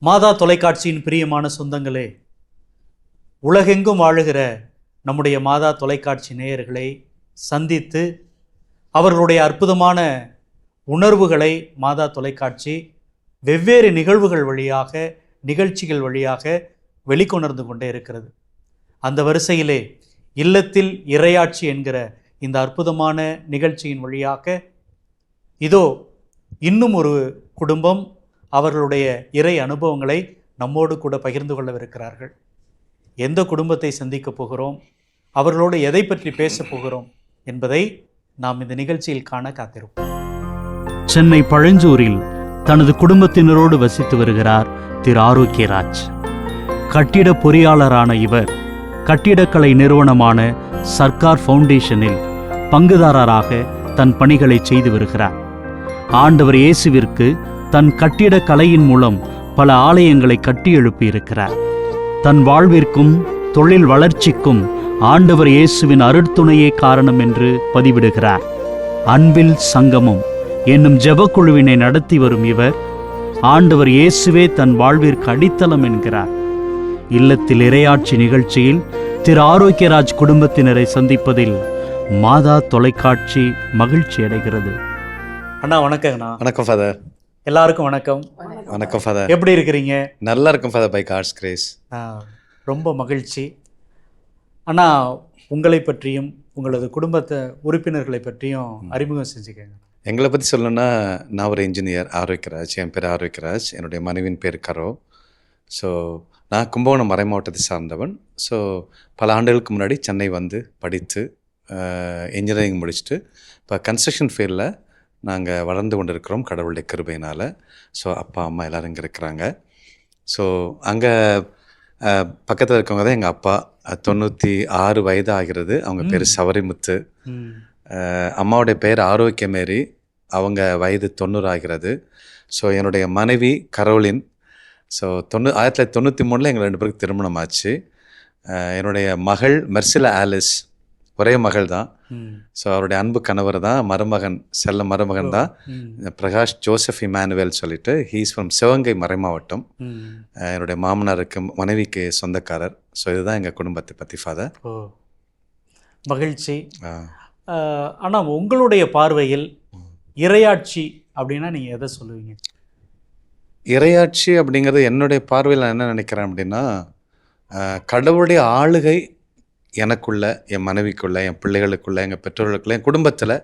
மாதா தொலைக்காட்சியின் பிரியமான சொந்தங்களே, உலகெங்கும் வாழுகிற நம்முடைய மாதா தொலைக்காட்சி நேயர்களை சந்தித்து அவர்களுடைய அற்புதமான உணர்வுகளை மாதா தொலைக்காட்சி வெவ்வேறு நிகழ்வுகள் வழியாக, நிகழ்ச்சிகள் வழியாக வெளிக்கொணர்ந்து கொண்டே இருக்கிறது. அந்த வரிசையிலே இல்லத்தில் இறையாட்சி என்கிற இந்த அற்புதமான நிகழ்ச்சியின் வழியாக இதோ இன்னும் ஒரு குடும்பம் அவர்களுடைய இறை அனுபவங்களை நம்மோடு கூட பகிர்ந்து கொள்ளவிருக்கிறார்கள். எந்த குடும்பத்தை சந்திக்கப் போகிறோம், அவர்களோடு எதை பற்றி பேசப் போகிறோம் என்பதை நாம் இந்த நிகழ்ச்சியில் காண காத்திருப்போம். சென்னை பழஞ்சூரில் தனது குடும்பத்தினரோடு வசித்து வருகிறார் திரு ஆரோக்கியராஜ். கட்டிட பொறியாளரான இவர் கட்டிடக்கலை நிறுவனமான சர்க்கார் ஃபவுண்டேஷனில் பங்குதாரராக தன் பணிகளை செய்து வருகிறார். ஆண்டவர் இயேசுவிற்கு தன் கட்டிடக் கலையின் மூலம் பல ஆலயங்களை கட்டி எழுப்பியிருக்கிறார். தன் வாழ்விற்கும் தொழில் வளர்ச்சிக்கும் ஆண்டவர் இயேசுவின் அருட்துணையே காரணம் என்று பதிவிடுகிறார். அன்பில் சங்கமம் என்னும் ஜெபக்குழுவினை நடத்தி வரும் இவர் ஆண்டவர் இயேசுவே தன் வாழ்விற்கு அடித்தளம் என்கிறார். இல்லத்தில் இறையாட்சி நிகழ்ச்சியில் திரு ஆரோக்கியராஜ் குடும்பத்தினரை சந்திப்பதில் மாதா தொலைக்காட்சி மகிழ்ச்சி அடைகிறது. அண்ணா வணக்கங்கண்ணா. வணக்கம் ஃபாதர். எல்லாருக்கும் வணக்கம். வணக்கம் ஃபாதர். எப்படி இருக்கிறீங்க? நல்லா இருக்கும் ஃபாதர், பை காட்ஸ் கிரேஸ். ரொம்ப மகிழ்ச்சி. அண்ணா, உங்களை பற்றியும் உங்களது குடும்பத்தை உறுப்பினர்களை பற்றியும் அறிமுகம் செஞ்சுக்கங்க. எங்களை பற்றி சொல்லணும்னா, நான் ஒரு இன்ஜினியர் ஆரோக்கியராஜ். என் பேர் ஆரோக்கியராஜ், என்னுடைய மனைவின் பேர் கரோ. ஸோ நான் கும்பகோணம் மறை மாவட்டத்தை சார்ந்தவன். ஸோ பல ஆண்டுகளுக்கு முன்னாடி சென்னை வந்து படித்து இன்ஜினியரிங் முடிச்சுட்டு இப்போ கன்ஸ்ட்ரக்ஷன் ஃபீல்டில் நாங்கள் வளர்ந்து கொண்டு இருக்கிறோம் கடவுளுடைய கிருபையினால். ஸோ அப்பா அம்மா எல்லோரும் இங்கே இருக்கிறாங்க. ஸோ அங்கே பக்கத்தில் இருக்கவங்க தான் எங்கள் அப்பா. 96 வயது ஆகிறது. அவங்க பேர் சவரிமுத்து. அம்மாவுடைய பேர் ஆரோக்கியமேரி. அவங்க வயது 90 ஆகிறது. ஸோ என்னுடைய மனைவி கரோலின். ஸோ 1993 எங்கள் 2 பேருக்கு திருமணம் ஆச்சு. என்னுடைய மகள் மெர்சிலா ஆலிஸ், ஒரே மகள் தான். ஸோ அவருடைய அன்பு கணவர் தான், மருமகன், செல்ல மருமகன் தான் பிரகாஷ் ஜோசப் இமானுவேல் சொல்லிட்டு. ஹீஸ் ஃப்ரம் சிவகங்கை மறை மாவட்டம். என்னுடைய மாமனாருக்கு மனைவிக்கு சொந்தக்காரர். ஸோ இதுதான் எங்கள் குடும்பத்தை பற்றி ஃபாதர். மகிழ்ச்சி. ஆனால் உங்களுடைய பார்வையில் இறையாட்சி அப்படின்னா நீங்கள் எதை சொல்லுவீங்க? இறையாட்சி அப்படிங்கிறது என்னுடைய பார்வையில் நான் என்ன நினைக்கிறேன் அப்படின்னா, கடவுளுடைய ஆளுகை எனக்குள்ள, என் மனைவிக்குள்ள, என் பிள்ளைகளுக்குள்ள, எங்கள் பெற்றோர்களுக்குள்ள, என் குடும்பத்தில்,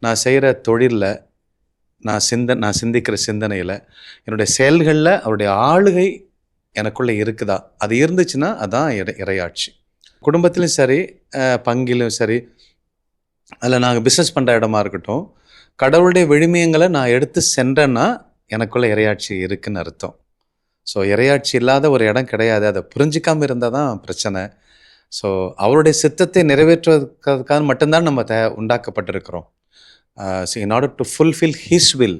நான் செய்கிற தொழிலில், நான் சிந்திக்கிற சிந்தனையில், என்னுடைய செயல்களில் அவருடைய ஆளுகை எனக்குள்ளே இருக்குதா? அது இருந்துச்சுன்னா அதான் இறையாட்சி. குடும்பத்திலும் சரி, பங்கிலும் சரி, அதில் நாங்கள் பிஸ்னஸ் பண்ணுற இடமா இருக்கட்டும், கடவுளுடைய விழுமியங்களை நான் எடுத்து சென்றேன்னா எனக்குள்ளே இறையாட்சி இருக்குன்னு அர்த்தம். ஸோ இறையாட்சி இல்லாத ஒரு இடம் கிடையாது. அதை புரிஞ்சிக்காமல் இருந்தால் தான் பிரச்சனை. ஸோ அவருடைய சித்தத்தை நிறைவேற்றுவதற்காக மட்டும்தான் நம்ம உண்டாக்கப்பட்டிருக்கிறோம். So in order to fulfil his will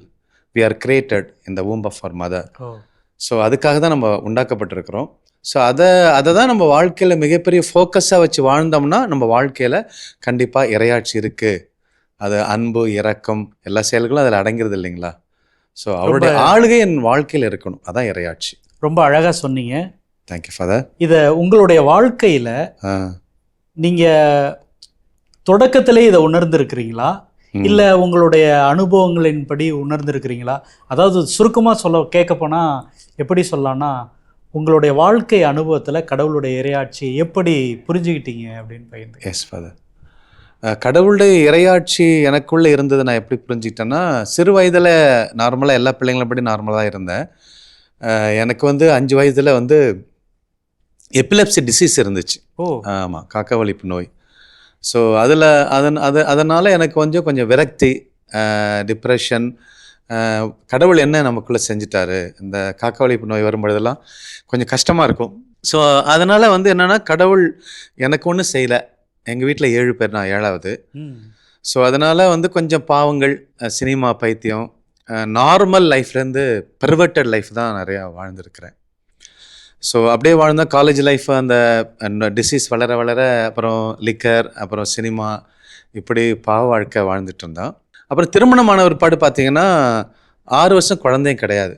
we are created in the womb of our mother. So அதுக்காக தான் நம்ம உண்டாக்கப்பட்டிருக்கிறோம். ஸோ அதை தான் நம்ம வாழ்க்கையில் மிகப்பெரிய ஃபோக்கஸாக வச்சு வாழ்ந்தோம்னா நம்ம வாழ்க்கையில் கண்டிப்பாக இறையாட்சி இருக்குது. அது அன்பு, இரக்கம், எல்லா செயல்களும் அதில் அடங்கிறது இல்லைங்களா? ஸோ அவருடைய ஆளுகை என் வாழ்க்கையில் இருக்கணும், அதான் இறையாட்சி. ரொம்ப அழகாக சொன்னீங்க. Thank you father. இதை உங்களுடைய வாழ்க்கையில் நீங்கள் தொடக்கத்திலே இதை உணர்ந்திருக்கிறீங்களா, இல்லை உங்களுடைய அனுபவங்களின்படி உணர்ந்திருக்கிறீங்களா? அதாவது சுருக்கமாக கேட்க போனால் எப்படி சொல்லலாம்னா, உங்களுடைய வாழ்க்கை அனுபவத்தில் கடவுளுடைய இறையாட்சி எப்படி புரிஞ்சுக்கிட்டீங்க அப்படின்னு பகிர்ந்து. Yes father. கடவுளுடைய இறையாட்சி எனக்குள்ளே இருந்தது நான் எப்படி புரிஞ்சுக்கிட்டேன்னா, சிறு வயதில் நார்மலாக எல்லா பிள்ளைங்களும் படி நார்மலாக இருந்தேன். எனக்கு வந்து 5 வயதில் வந்து எபிலெப்சி டிசீஸ் இருந்துச்சு. ஆமாம், காக்கவலிப்பு நோய். ஸோ அதனால் எனக்கு கொஞ்சம் விரக்தி, டிப்ரெஷன், கடவுள் என்ன நமக்குள்ளே செஞ்சிட்டாரு, இந்த காக்கவலிப்பு நோய் வரும்பொழுதெல்லாம் கொஞ்சம் கஷ்டமாக இருக்கும். ஸோ அதனால் வந்து என்னென்னா, கடவுள் எனக்கு ஒன்றும் செய்யலை. எங்கள் வீட்டில் 7 பேர், நான் 7வது. ஸோ அதனால் வந்து கொஞ்சம் பாவங்கள், சினிமா பைத்தியம், நார்மல் லைஃப்லேருந்து பெர்வர்ட்டட் லைஃப் தான் நிறையா வாழ்ந்துருக்கிறேன். ஸோ அப்படியே வாழ்ந்தால் காலேஜ் லைஃப், அந்த டிசீஸ் வளர வளர அப்புறம் லிக்கர், அப்புறம் சினிமா, இப்படி பாவ வாழ்க்கை வாழ்ந்துட்டு இருந்தான். அப்புறம் திருமணமான ஒரு பாடு பார்த்தீங்கன்னா 6 வருஷம் குழந்தையும் கிடையாது.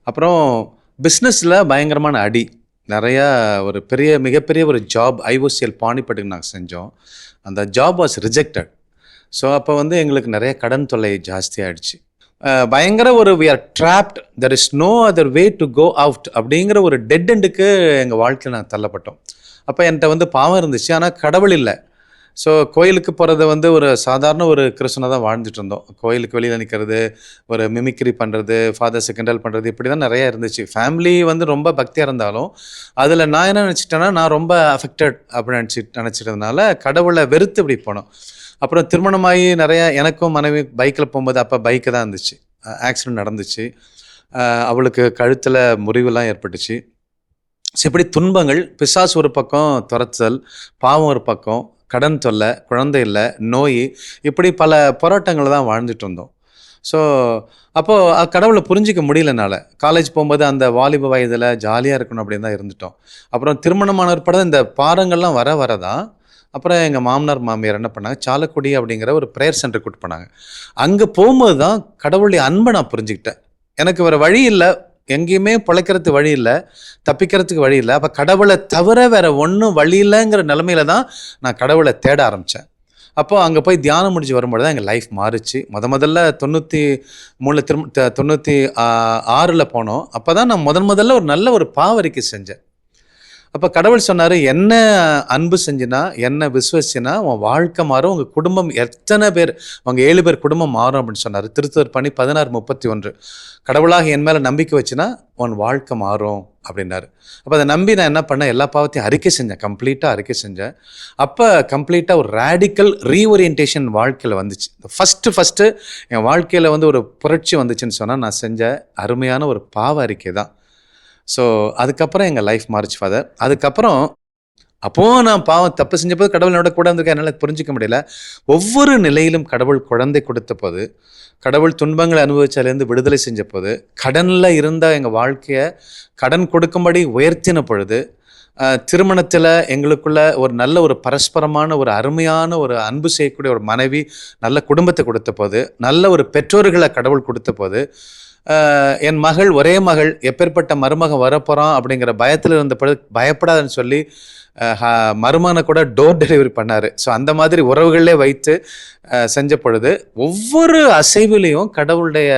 அப்புறம் பிஸ்னஸில் பயங்கரமான அடி. நிறையா ஒரு மிகப்பெரிய ஒரு ஜாப் ஐஓசிஎல் பானிப்பட்டுக்கு நாங்கள் செஞ்சோம். அந்த ஜாப் வாஸ் ரிஜெக்டட். ஸோ அப்போ வந்து எங்களுக்கு நிறைய கடன் தொல்லை ஜாஸ்தியாகிடுச்சு. பயங்கர ஒரு we are trapped, there is no other way to go out அப்படிங்கிற ஒரு டெட் எண்டுக்கு எங்கள் வாழ்க்கையில் நாங்கள் தள்ளப்பட்டோம். அப்போ என்கிட்ட வந்து பாவம் இருந்துச்சு, ஆனால் கடவுள் இல்லை. ஸோ கோயிலுக்கு போகிறது வந்து ஒரு சாதாரண ஒரு கிறிஸ்துவனாக தான் வாழ்ந்துட்டு இருந்தோம். கோயிலுக்கு வெளியில் நிற்கிறது, ஒரு மிமிக்ரி பண்ணுறது, ஃபாதர்ஸை கிண்டல் பண்ணுறது, இப்படி தான் நிறையா இருந்துச்சு. ஃபேமிலி வந்து ரொம்ப பக்தியாக இருந்தாலும் அதில் நான் என்ன நினச்சிட்டேன்னா, நான் ரொம்ப அஃபெக்டட் அப்படின்னு நினச்சிட்டதுனால கடவுளை வெறுத்து இப்படி போனோம். அப்புறம் திருமணமாகி நிறையா எனக்கும் மனைவி பைக்கில் போகும்போது அப்போ பைக்கு தான் இருந்துச்சு. ஆக்சிடெண்ட் நடந்துச்சு. அவளுக்கு கழுத்தில் முறிவுலாம் ஏற்பட்டுச்சு. ஸோ இப்படி துன்பங்கள், பிசாசு ஒரு பக்கம் துரத்துதல், பாவம் ஒரு பக்கம், கடன் தொல்லை, குழந்தை இல்லை, நோய், இப்படி பல போராட்டங்களை தான் வாழ்ந்துட்டு இருந்தோம். ஸோ அப்போது கடவுளை புரிஞ்சிக்க முடியலனால காலேஜ் போகும்போது அந்த வாலிப வயதில் ஜாலியாக இருக்கணும் அப்படின்னு தான் இருந்துட்டோம். அப்புறம் திருமணமான படம் இந்த பாரங்கள்லாம் வரதான் அப்புறம் எங்கள் மாமனார் மாமியார் என்ன பண்ணாங்க, சாலக்குடி அப்படிங்கிற ஒரு ப்ரேயர் சென்டர் கூட்டு போனாங்க. அங்கே போகும்போது தான் கடவுளுடைய அன்பை நான் புரிஞ்சுக்கிட்டேன். எனக்கு வேறு வழி இல்லை, எங்கேயுமே பிழைக்கிறதுக்கு வழி இல்லை, தப்பிக்கிறதுக்கு வழி இல்லை. அப்போ கடவுளை தவிர வேறு ஒன்றும் வழி இல்லைங்கிற நிலமையில தான் நான் கடவுளை தேட ஆரம்பித்தேன். அப்போது அங்கே போய் தியானம் முடிஞ்சு வரும்போது தான் எங்கள் லைஃப் மாறிச்சு. முதல்ல 96 போனோம். அப்போ தான் நான் முதல்ல ஒரு நல்ல ஒரு பாவரிக்கை செஞ்சேன். அப்போ கடவுள் சொன்னார், என்ன அன்பு செஞ்சினா, என்ன விசுவசினா உன் வாழ்க்கை மாறும், உங்கள் குடும்பம் எத்தனை பேர், உங்கள் 7 பேர் குடும்பம் மாறும் அப்படின்னு சொன்னார். திருத்துவர் பணி 16:31. கடவுளாக என் மேலே நம்பிக்கை வச்சுனா உன் வாழ்க்கை மாறும் அப்படின்னாரு. அப்போ அதை நம்பி நான் என்ன பண்ணேன், எல்லா பாவத்தையும் அறிக்கை செஞ்சேன், கம்ப்ளீட்டாக அறிக்கை செஞ்சேன். அப்போ கம்ப்ளீட்டாக ஒரு ரேடிக்கல் ரீஓரியன்டேஷன் வாழ்க்கையில் வந்துச்சு. ஃபஸ்ட்டு என் வாழ்க்கையில் வந்து ஒரு புரட்சி வந்துச்சுன்னு சொன்னால் நான் செஞ்ச அருமையான ஒரு பாவ அறிக்கை தான். ஸோ அதுக்கப்புறம் எங்கள் லைஃப் மாறிச்சு ஃபாதர். அதுக்கப்புறம் அப்போது நான் பாவம் தப்பு செஞ்ச போது கடவுள் என்னோட கூட இருந்திருக்க என்னால் புரிஞ்சிக்க முடியல. ஒவ்வொரு நிலையிலும் கடவுள் குழந்தை கொடுத்த போது, கடவுள் துன்பங்களை அனுபவிச்சாலேருந்து விடுதலை செஞ்ச போது, கடனில் இருந்த எங்கள் வாழ்க்கையை கடன் கொடுக்கும்படி உயர்த்தின பொழுது, திருமணத்தில் எங்களுக்குள்ள ஒரு நல்ல ஒரு பரஸ்பரமான ஒரு அருமையான ஒரு அன்பு செய்யக்கூடிய ஒரு மனைவி, நல்ல குடும்பத்தை கொடுத்த போது, நல்ல ஒரு பெற்றோர்களை கடவுள் கொடுத்த போது, என் மகள், ஒரே மகள், எப்பேற்பட்ட மருமகன் வரப்போகிறான் அப்படிங்கிற பயத்தில் இருந்த பொழுது பயப்படாதுன்னு சொல்லி மருமகனை கூட டோர் டெலிவரி பண்ணார். ஸோ அந்த மாதிரி உறவுகளே வைத்து செஞ்ச பொழுது ஒவ்வொரு அசைவிலையும் கடவுளுடைய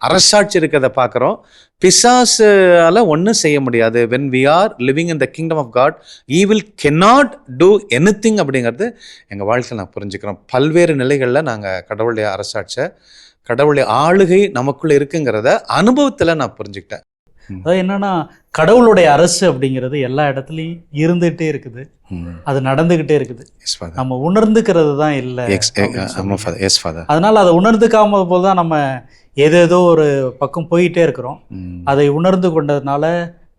அரசாட்சி இருக்கிறத பார்க்குறோம். பிசாசால ஒன்றும் செய்ய முடியாது. when we are living in the kingdom of God, evil cannot do anything அப்படிங்கிறது எங்கள் வாழ்க்கையில் நான் புரிஞ்சுக்கிறோம். பல்வேறு நிலைகளில் நாங்கள் கடவுளுடைய அரசாட்சியை, கடவுளுடைய ஆளுகை நமக்குள்ள இருக்குங்கிறத அனுபவத்தில் நான் புரிஞ்சுக்கிட்டேன். அதாவது என்னன்னா, கடவுளுடைய அரசு அப்படிங்கிறது எல்லா இடத்துலையும் இருந்துகிட்டே இருக்குது, அது நடந்துகிட்டே இருக்குது. நம்ம உணர்ந்துக்கிறது தான் இல்லை. அதனால அதை உணர்ந்துக்காம போதுதான் நம்ம ஏதேதோ ஒரு பக்கம் போயிட்டே இருக்கிறோம். அதை உணர்ந்து கொண்டதுனால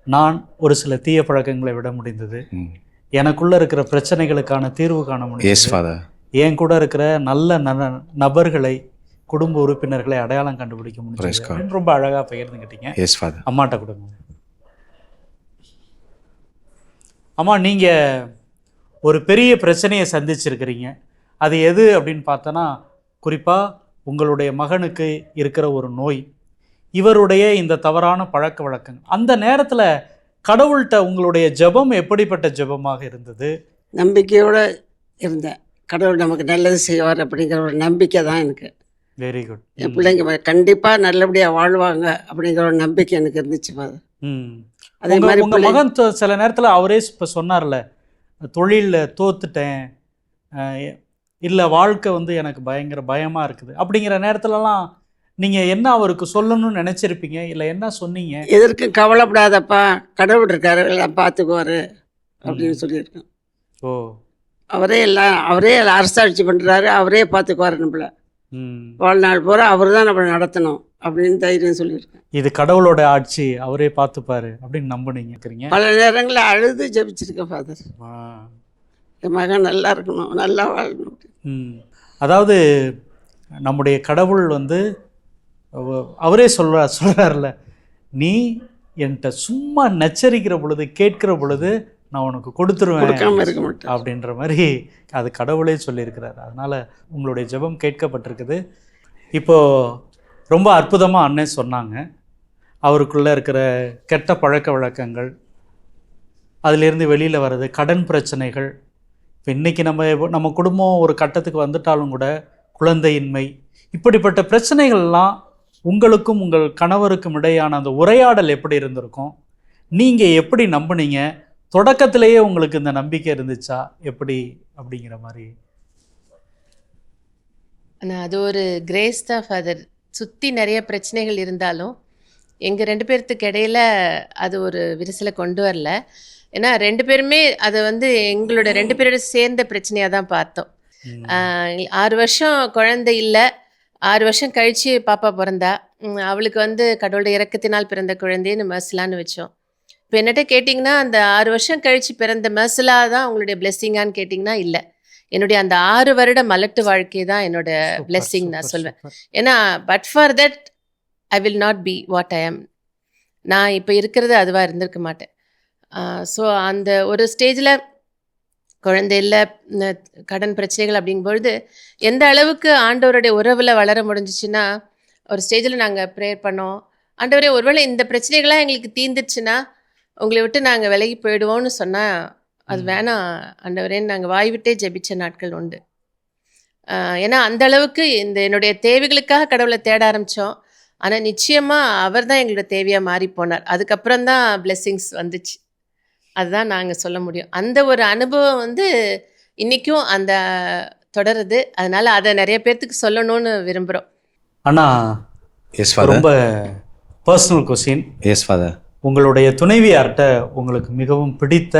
நான் ஒரு சில தீய பழக்கங்களை விட முடிந்தது, எனக்குள்ள இருக்கிற பிரச்சனைகளுக்கான தீர்வு காண முடியும், என் கூட இருக்கிற நல்ல நபர்களை, குடும்ப உறுப்பினர்களை அடையாளம் கண்டுபிடிக்க முடியும். ரொம்ப அழகாக பகிர்ந்துக்கிட்டீங்க. அம்மாட்ட கொடுங்க. அம்மா, நீங்கள் ஒரு பெரிய பிரச்சனையை சந்திச்சிருக்கிறீங்க. அது எது அப்படின்னு பார்த்தோன்னா, குறிப்பாக உங்களுடைய மகனுக்கு இருக்கிற ஒரு நோய், இவருடைய இந்த தவறான பழக்க வழக்கங்கள். அந்த நேரத்தில் கடவுள்கிட்ட உங்களுடைய ஜெபம் எப்படிப்பட்ட ஜெபமாக இருந்தது? நம்பிக்கையோடு இருந்தேன். கடவுள் நமக்கு நல்லது செய்வார் அப்படிங்கிற ஒரு நம்பிக்கை தான் எனக்கு. Very good. என் பிள்ளைங்க கண்டிப்பாக நல்லபடியாக வாழ்வாங்க அப்படிங்கிற ஒரு நம்பிக்கை எனக்கு இருந்துச்சு ஃபாதர். அதே மாதிரி உங்கள் மகன் சில நேரத்தில் அவரே இப்போ சொன்னார்ல, தொழிலில் தோத்துட்டேன், இல்லை வாழ்க்கை வந்து எனக்கு பயங்கர பயமாக இருக்குது அப்படிங்கிற நேரத்துலலாம் நீங்கள் என்ன அவருக்கு சொல்லணும்னு நினச்சிருப்பீங்க, இல்லை என்ன சொன்னீங்க? எதற்கும் கவலைப்படாதப்பா, கடவுள் இருக்காரு, எல்லாம் பார்த்துக்குவார் அப்படின்னு சொல்லியிருக்கேன். ஓ, அவரே அரசாட்சி பண்ணுறாரு, அவரே பார்த்துக்குவார், நம்மள வாழ்நாள் பூரா அவர் தான் நம்மளை நடத்தணும் அப்படின்னு தைரியம் சொல்லியிருக்கேன். இது கடவுளோட ஆட்சி, அவரே பார்த்துப்பாரு அப்படின்னு நம்பினீங்க. பல நேரங்களில் அழுது ஜெபிச்சிருக்கேன் ஃபாதர், என் மகன் நல்லா இருக்கணும், நல்லா வாழணும். அதாவது நம்முடைய கடவுள் வந்து அவரே சொல்கிறார்ல, நீ என்கிட்ட சும்மா நச்சரிக்கிற பொழுது, கேட்கிற பொழுது நான் உனக்கு கொடுத்துருவேன் அப்படின்ற மாதிரி அது கடவுளே சொல்லியிருக்கிறார். அதனால் உங்களுடைய ஜெபம் கேட்கப்பட்டிருக்குது. இப்போது ரொம்ப அற்புதமாக அண்ணன் சொன்னாங்க. அவருக்குள்ளே இருக்கிற கெட்ட பழக்க வழக்கங்கள், அதிலிருந்து வெளியில் வர்றது, கடன் பிரச்சனைகள். இப்போ இன்றைக்கி நம்ம குடும்பம் ஒரு கட்டத்துக்கு வந்துட்டாலும் கூட குழந்தையின்மை, இப்படிப்பட்ட பிரச்சனைகள்லாம் உங்களுக்கும் உங்கள் கணவருக்கும் இடையான அந்த உரையாடல் எப்படி இருந்திருக்கும்? நீங்கள் எப்படி நம்புனீங்க? தொடக்கத்திலேயே உங்களுக்கு இந்த நம்பிக்கை இருந்துச்சா எப்படி அப்படிங்கிற மாதிரி? ஆனால் அது ஒரு கிரேஸ் தான் ஃபாதர். சுற்றி நிறைய பிரச்சனைகள் இருந்தாலும் எங்கள் 2 பேர்த்துக்கு இடையில அது ஒரு விரிசலை கொண்டு வரல. ஏன்னா 2 பேருமே அதை வந்து எங்களோட 2 பேரோட சேர்ந்த பிரச்சனையாக தான் பார்த்தோம். 6 வருஷம் குழந்தை இல்லை, 6 வருஷம் கழித்து பாப்பா பிறந்தா. அவளுக்கு வந்து கடவுளுடைய இரக்கத்தினால் பிறந்த குழந்தைன்னு மர்சலான்னு வச்சோம். இப்போ என்னட்ட கேட்டிங்கன்னா, அந்த 6 வருஷம் கழித்து பிறந்த மர்சலாக தான் உங்களுடைய பிளெஸ்ஸிங்கான்னு கேட்டிங்கன்னா இல்லை. என்னுடைய அந்த 6 வருட மலட்டு வாழ்க்கை தான் என்னோட பிளெஸ்ஸிங் நான் சொல்வேன். ஏன்னா but for that I will not be what I ஆம். நான் இப்போ இருக்கிறது அதுவாக இருந்திருக்க மாட்டேன். ஸோ அந்த ஒரு ஸ்டேஜில் குழந்தை இல்லை, கடன் பிரச்சனைகள் அப்படிங்கும்பொழுது எந்த அளவுக்கு ஆண்டவருடைய உறவில் வளர முடிஞ்சிச்சுன்னா, ஒரு ஸ்டேஜில் நாங்கள் ப்ரேயர் பண்ணோம். ஆண்டவரே, ஒருவேளை இந்த பிரச்சனைகள்லாம் எங்களுக்கு தீர்ந்துச்சுன்னா உங்களை விட்டு நாங்கள் விலகி போயிடுவோம்னு சொன்னால், அது வேணாம் ஆண்டவரேன்னு நாங்கள் வாய் விட்டே ஜெபிச்ச நாட்கள் உண்டு. ஏன்னா அந்த அளவுக்கு என்னுடைய தேவைகளுக்காக கடவுளை தேட ஆரம்பித்தோம். ஆனால் நிச்சயமாக அவர் தான் எங்களோட தேவையாக மாறி போனார். அதுக்கப்புறம் தான் பிளெஸ்ஸிங்ஸ் வந்துச்சு. அதுதான் நாங்கள் சொல்ல முடியும். அந்த ஒரு அனுபவம் வந்து இன்றைக்கும் அந்த தொடருது. அதனால் அதை நிறைய பேர்த்துக்கு சொல்லணும்னு விரும்புகிறோம். ஆனால் ரொம்ப பர்சனல் கொஸ்டின். S father. உங்களுடைய துணைவியார்கிட்ட உங்களுக்கு மிகவும் பிடித்த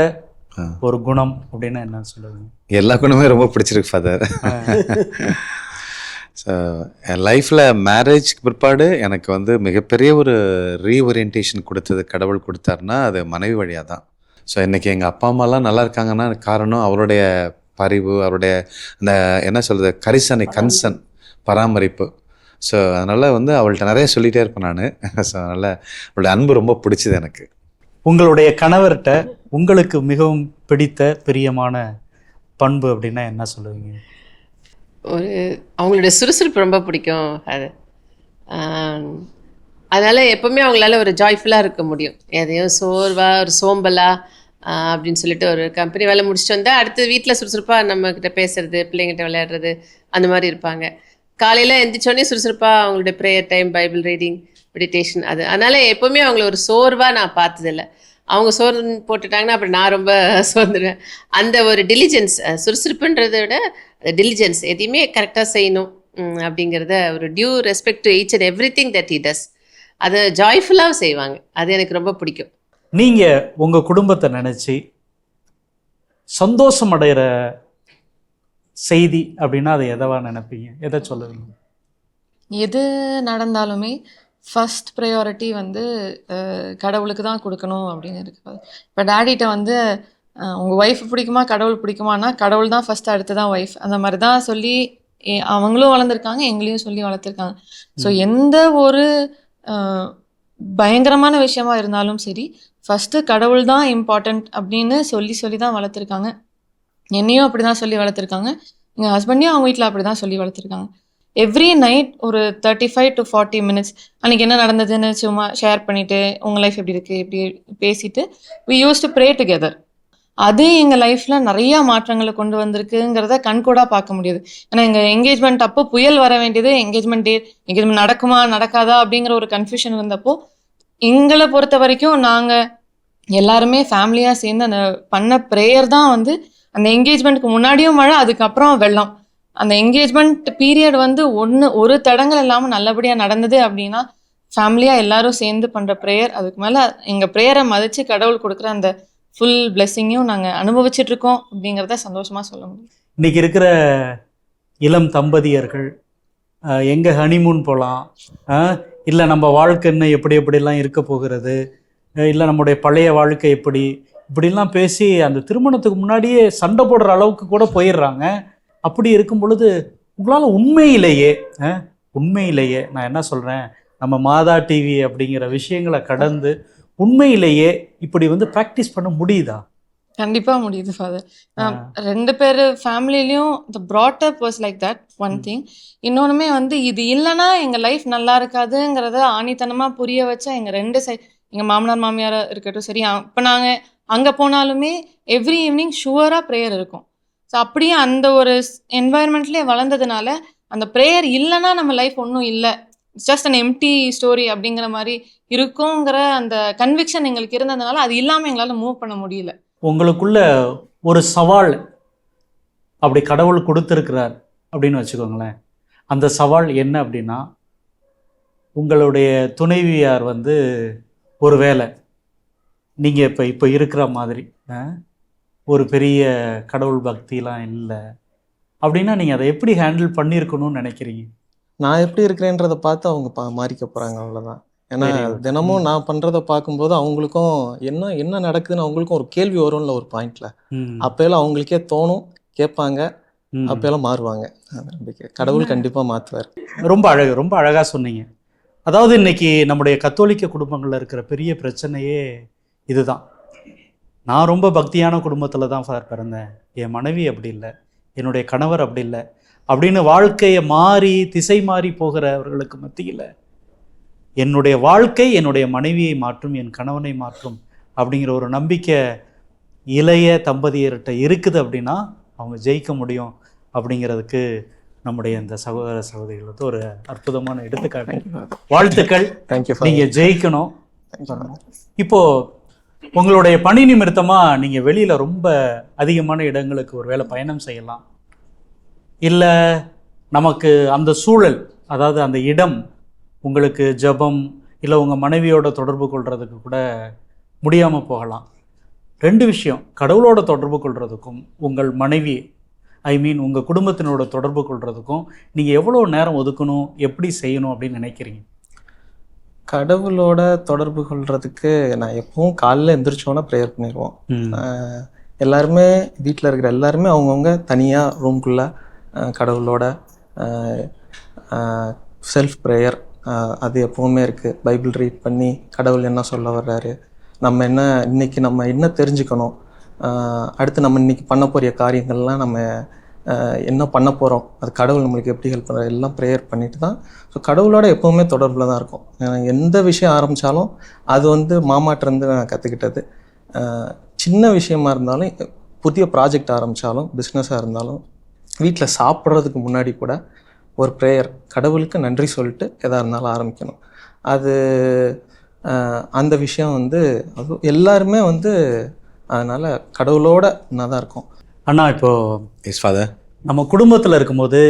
ஒரு குணம் அப்படின்னா என்ன சொல்லுவீங்க? எல்லா குணமே ரொம்ப பிடிச்சிருக்கு ஃபாதர். ஸோ என் லைஃப்பில் மேரேஜ்க்கு பிற்பாடு எனக்கு வந்து மிகப்பெரிய ஒரு ரீஓரியன்டேஷன் கொடுத்தது கடவுள் கொடுத்தாருன்னா அது மனைவி வழியாக தான். ஸோ இன்றைக்கி எங்கள் அப்பா அம்மாலாம் நல்லா இருக்காங்கன்னா காரணம் அவருடைய பரிவு, அவருடைய அந்த என்ன சொல்கிறது கரிசனை, கன்சர்ன், பராமரிப்பு. ஸோ அதனால் வந்து அவள்கிட்ட நிறைய சொல்லிகிட்டே இருப்பேன் நான். ஸோ அதனால் அவளுடைய அன்பு ரொம்ப பிடிச்சிது எனக்கு. உங்களுடைய கணவர்கிட்ட உங்களுக்கு மிகவும் பிடித்த பிரியமான பண்பு அப்படின்னா என்ன சொல்லுவீங்க? அவங்களுடைய சுறுசுறுப்பு ரொம்ப பிடிக்கும் அது. அதனால் எப்போவுமே அவங்களால ஒரு ஜாய்ஃபுல்லாக இருக்க முடியும். எதையும் சோர்வாக ஒரு சோம்பலாக அப்படின்னு சொல்லிட்டு ஒரு கம்பெனி வேலை முடிச்சுட்டு வந்தால் அடுத்து வீட்டில் சுறுசுறுப்பாக நம்மக்கிட்ட பேசுறது, பிள்ளைங்கிட்ட விளையாடுறது, அந்த மாதிரி இருப்பாங்க. காலையில் எந்திரிச்சோடனே சுறுசுறுப்பாக அவங்களுடைய prayer time, Bible reading, meditation அது. அதனால் எப்போவுமே அவங்கள ஒரு சோர்வாக நான் பார்த்ததில்லை. அவங்க சோர்ந்து போட்டுட்டாங்கன்னா அப்புறம் நான் ரொம்ப சோர்ந்துடுவேன். அந்த ஒரு டிலிஜென்ஸ், சுறுசுறுப்புன்றதை விட டிலிஜென்ஸ், எதையுமே கரெக்டாக செய்யணும் அப்படிங்கிறத ஒரு due respect to each and every thing that he does, அதை ஜாய்ஃபுல்லாக செய்வாங்க. அது எனக்கு ரொம்ப பிடிக்கும். நீங்கள் உங்கள் குடும்பத்தை நினச்சி சந்தோஷம் அடைகிற செய்தி அப்படின்னா அதை எதவா நினைப்பீங்க? எதை சொல்லுவீங்க? எது நடந்தாலுமே ஃபர்ஸ்ட் ப்ரையாரிட்டி வந்து கடவுளுக்கு தான் கொடுக்கணும் அப்படின்னு இருக்குது. இப்போ டேடிகிட்ட வந்து உங்கள் ஒய்ஃப் பிடிக்குமா கடவுள் பிடிக்குமானா கடவுள் தான் ஃபஸ்ட்டு, அடுத்து தான் ஒய்ஃப், அந்த மாதிரி தான் சொல்லி அவங்களும் வளர்ந்துருக்காங்க, எங்களையும் சொல்லி வளர்த்துருக்காங்க. ஸோ எந்த ஒரு பயங்கரமான விஷயமா இருந்தாலும் சரி ஃபஸ்ட்டு கடவுள் தான் இம்பார்ட்டண்ட் அப்படின்னு சொல்லி தான் வளர்த்துருக்காங்க. என்னையும் அப்படி தான் சொல்லி வளர்த்துருக்காங்க, எங்கள் ஹஸ்பண்டையும் அவங்க வீட்டில் அப்படி தான் சொல்லி வளர்த்துருக்காங்க. எவ்ரி நைட் ஒரு 35 to 40 minutes அன்றைக்கி என்ன நடந்ததுன்னு சும்மா ஷேர் பண்ணிவிட்டு உங்கள் லைஃப் எப்படி இருக்குது இப்படி பேசிட்டு we used to pray together. அது எங்கள் லைஃப்பில் நிறையா மாற்றங்களை கொண்டு வந்திருக்குங்கிறத கண்கூடாக பார்க்க முடியுது. ஏன்னா எங்கள் என்கேஜ்மெண்ட் அப்போ புயல் வர வேண்டியது, என்கேஜ்மெண்ட் நடக்குமா நடக்காதா அப்படிங்கிற ஒரு கன்ஃபியூஷன் வந்தப்போ எங்களை பொறுத்த வரைக்கும் நாங்கள் எல்லாருமே ஃபேமிலியாக சேர்ந்து அந்த பண்ண ப்ரேயர் தான் வந்து அந்த என்கேஜ்மெண்ட்டுக்கு முன்னாடியும் மழை, அதுக்கப்புறம் வெள்ளம், அந்த என்கேஜ்மெண்ட் பீரியட் வந்து ஒரு தடங்கள் இல்லாமல் நல்லபடியாக நடந்தது அப்படின்னா ஃபேமிலியாக எல்லாரும் சேர்ந்து பண்ணுற ப்ரேயர். அதுக்கு மேலே எங்கள் ப்ரேயரை மதித்து கடவுள் கொடுக்குற அந்த ஃபுல் பிளெஸ்ஸிங்கையும் நாங்கள் அனுபவிச்சிட்ருக்கோம் அப்படிங்கிறத சந்தோஷமாக சொல்ல முடியும். இன்றைக்கி இருக்கிற இளம் தம்பதியர்கள் எங்கே ஹனிமூன் போகலாம், இல்லை நம்ம வாழ்க்கை இன்னும் எப்படிலாம் இருக்க போகிறது, இல்லை நம்முடைய பழைய வாழ்க்கை இப்படிலாம் பேசி அந்த திருமணத்துக்கு முன்னாடியே சண்டை போடுற அளவுக்கு கூட போயிடுறாங்க. அப்படி இருக்கும் பொழுது உங்களால் உண்மையிலேயே நான் என்ன சொல்கிறேன், நம்ம மாதா டிவி அப்படிங்கிற விஷயங்களை கடந்து உண்மையிலேயே இப்படி வந்து ப்ராக்டிஸ் பண்ண முடியுதா? கண்டிப்பா முடியுது ஃபாதர். 2 பேர் ஃபேமிலிலயும் the brought up was like that one thing. இன்னொன்னுமே வந்து இது இல்லைன்னா எங்க லைஃப் நல்லா இருக்காதுங்கிறத ஆணித்தனமா புரிய வச்ச எங்க 2 சைட், எங்க மாமனார் மாமியாரா இருக்கட்டும் சரி, இப்போ நாங்க அங்க போனாலுமே எவ்ரி ஈவினிங் ஷுவரா ப்ரேயர் இருக்கும். ஸோ அப்படியே அந்த ஒரு என்வாயர்மெண்ட்லேயே வளர்ந்ததுனால அந்த ப்ரேயர் இல்லைன்னா நம்ம லைஃப் ஒன்றும் இல்லை, ஜஸ்ட் அன் எம்டி ஸ்டோரி அப்படிங்கிற மாதிரி இருக்குங்கிற அந்த கன்விக்ஷன் எங்களுக்கு இருந்ததுனால அது இல்லாமல் எங்களால் மூவ் பண்ண முடியல. உங்களுக்குள்ள ஒரு சவால் அப்படி கடவுள் கொடுத்துருக்கிறார் அப்படின்னு வச்சுக்கோங்களேன். அந்த சவால் என்ன அப்படின்னா, உங்களுடைய துணைவியார் வந்து ஒரு வேளை நீங்கள் இப்போ இருக்கிற மாதிரி ஒரு பெரிய கடவுள் பக்திலாம் இல்லை அப்படின்னா நீங்கள் அதை எப்படி ஹேண்டில் பண்ணியிருக்கணும்னு நினைக்கிறீங்க? நான் எப்படி இருக்கிறேன்றதை பார்த்து அவங்க மாறிக்க போகிறாங்க, அவ்வளோதான். ஏன்னா தினமும் நான் பண்ணுறதை பார்க்கும்போது அவங்களுக்கும் என்ன நடக்குதுன்னு அவங்களுக்கும் ஒரு கேள்வி வரும்ல ஒரு பாயிண்ட்ல. அப்போயெல்லாம் அவங்களுக்கே தோணும், கேட்பாங்க, அப்போயெல்லாம் மாறுவாங்க. கடவுள் கண்டிப்பாக மாற்றுவார். ரொம்ப அழகாக சொன்னீங்க. அதாவது இன்னைக்கு நம்முடைய கத்தோலிக்க குடும்பங்களில் இருக்கிற பெரிய பிரச்சனையே இதுதான். நான் ரொம்ப பக்தியான குடும்பத்தில் தான் ஃபாதர் பிறந்தேன், என் மனைவி அப்படி இல்லை, என்னுடைய கணவர் அப்படி இல்லை அப்படின்னு வாழ்க்கையை மாறி திசை மாறி போகிறவர்களுக்கு மத்தியில் என்னுடைய வாழ்க்கை என்னுடைய மனைவியை மாற்றும், என் கணவனை மாற்றும் அப்படிங்கிற ஒரு நம்பிக்கை இளைய தம்பதியர்கிட்ட இருக்குது அப்படின்னா அவங்க ஜெயிக்க முடியும் அப்படிங்கிறதுக்கு நம்முடைய இந்த சகோதர சகோதரிகளுக்கு ஒரு அற்புதமான எடுத்துக்காட்டு. வாழ்த்துக்கள், நீங்க ஜெயிக்கணும். இப்போ உங்களுடைய பணி நிமித்தமா நீங்க வெளியில ரொம்ப அதிகமான இடங்களுக்கு ஒரு வேளை பயணம் செய்யலாம், இல்லை நமக்கு அந்த சூழல், அதாவது அந்த இடம் உங்களுக்கு ஜெபம் இல்லை உங்கள் மனைவியோட தொடர்பு கொள்றதுக்கு கூட முடியாமல் போகலாம். 2 விஷயம், கடவுளோட தொடர்பு கொள்றதுக்கும் உங்கள் மனைவி உங்கள் குடும்பத்தினோட தொடர்பு கொள்றதுக்கும் நீங்கள் எவ்வளோ நேரம் ஒதுக்கணும், எப்படி செய்யணும் அப்படின்னு நினைக்கிறீங்க? கடவுளோட தொடர்பு கொள்றதுக்கு நான் எப்பவும் காலையில் எந்திரிச்சோன்னா ப்ரேயர் பண்ணிடுவோம். எல்லாருமே வீட்டில் இருக்கிற எல்லாருமே அவங்கவுங்க தனியாக ரூம்குள்ளே கடவுளோட செல்ஃப் ப்ரேயர் அது எப்போவுமே இருக்குது. பைபிள் ரீட் பண்ணி கடவுள் என்ன சொல்ல வர்றாரு, நம்ம என்ன தெரிஞ்சுக்கணும், அடுத்து நம்ம இன்றைக்கி பண்ண போகிற காரியங்கள்லாம் நம்ம என்ன பண்ண போகிறோம், அது கடவுள் நம்மளுக்கு எப்படி ஹெல்ப் பண்ணுறாரு, எல்லாம் ப்ரேயர் பண்ணிட்டு தான். ஸோ கடவுளோட எப்போவுமே தொடர்பில் தான் இருக்கும். எந்த விஷயம் ஆரம்பித்தாலும் அது வந்து மாமாட்டிருந்து நான் கற்றுக்கிட்டது. சின்ன விஷயமா இருந்தாலும், புதிய ப்ராஜெக்ட் ஆரம்பித்தாலும், பிஸ்னஸாக இருந்தாலும், வீட்டில் சாப்பிட்றதுக்கு முன்னாடி கூட ஒரு ப்ரேயர், கடவுளுக்கு நன்றி சொல்லிட்டு எதாக இருந்தாலும் ஆரம்பிக்கணும். அது அந்த விஷயம் வந்து அது எல்லாருமே வந்து அதனால் கடவுளோட என்ன தான் இருக்கும். அண்ணா, இப்போது எஸ் ஃபாதர், நம்ம குடும்பத்தில் இருக்கும்போது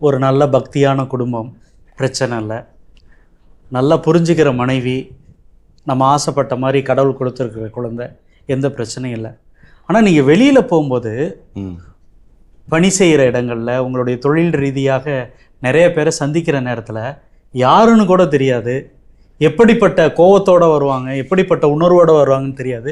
ஒரு நல்ல பக்தியான குடும்பம், பிரச்சனை இல்லை, நல்லா புரிஞ்சுக்கிற மனைவி, நம்ம ஆசைப்பட்ட மாதிரி கடவுள் கொடுத்துருக்குற குழந்தை, எந்த பிரச்சனையும் இல்லை. ஆனால் நீங்கள் வெளியில் போகும்போது பணி செய்கிற இடங்களில் உங்களுடைய தொழில் ரீதியாக நிறைய பேரை சந்திக்கிற நேரத்தில் யாருன்னு கூட தெரியாது, எப்படிப்பட்ட கோபத்தோடு வருவாங்க, எப்படிப்பட்ட உணர்வோடு வருவாங்கன்னு தெரியாது.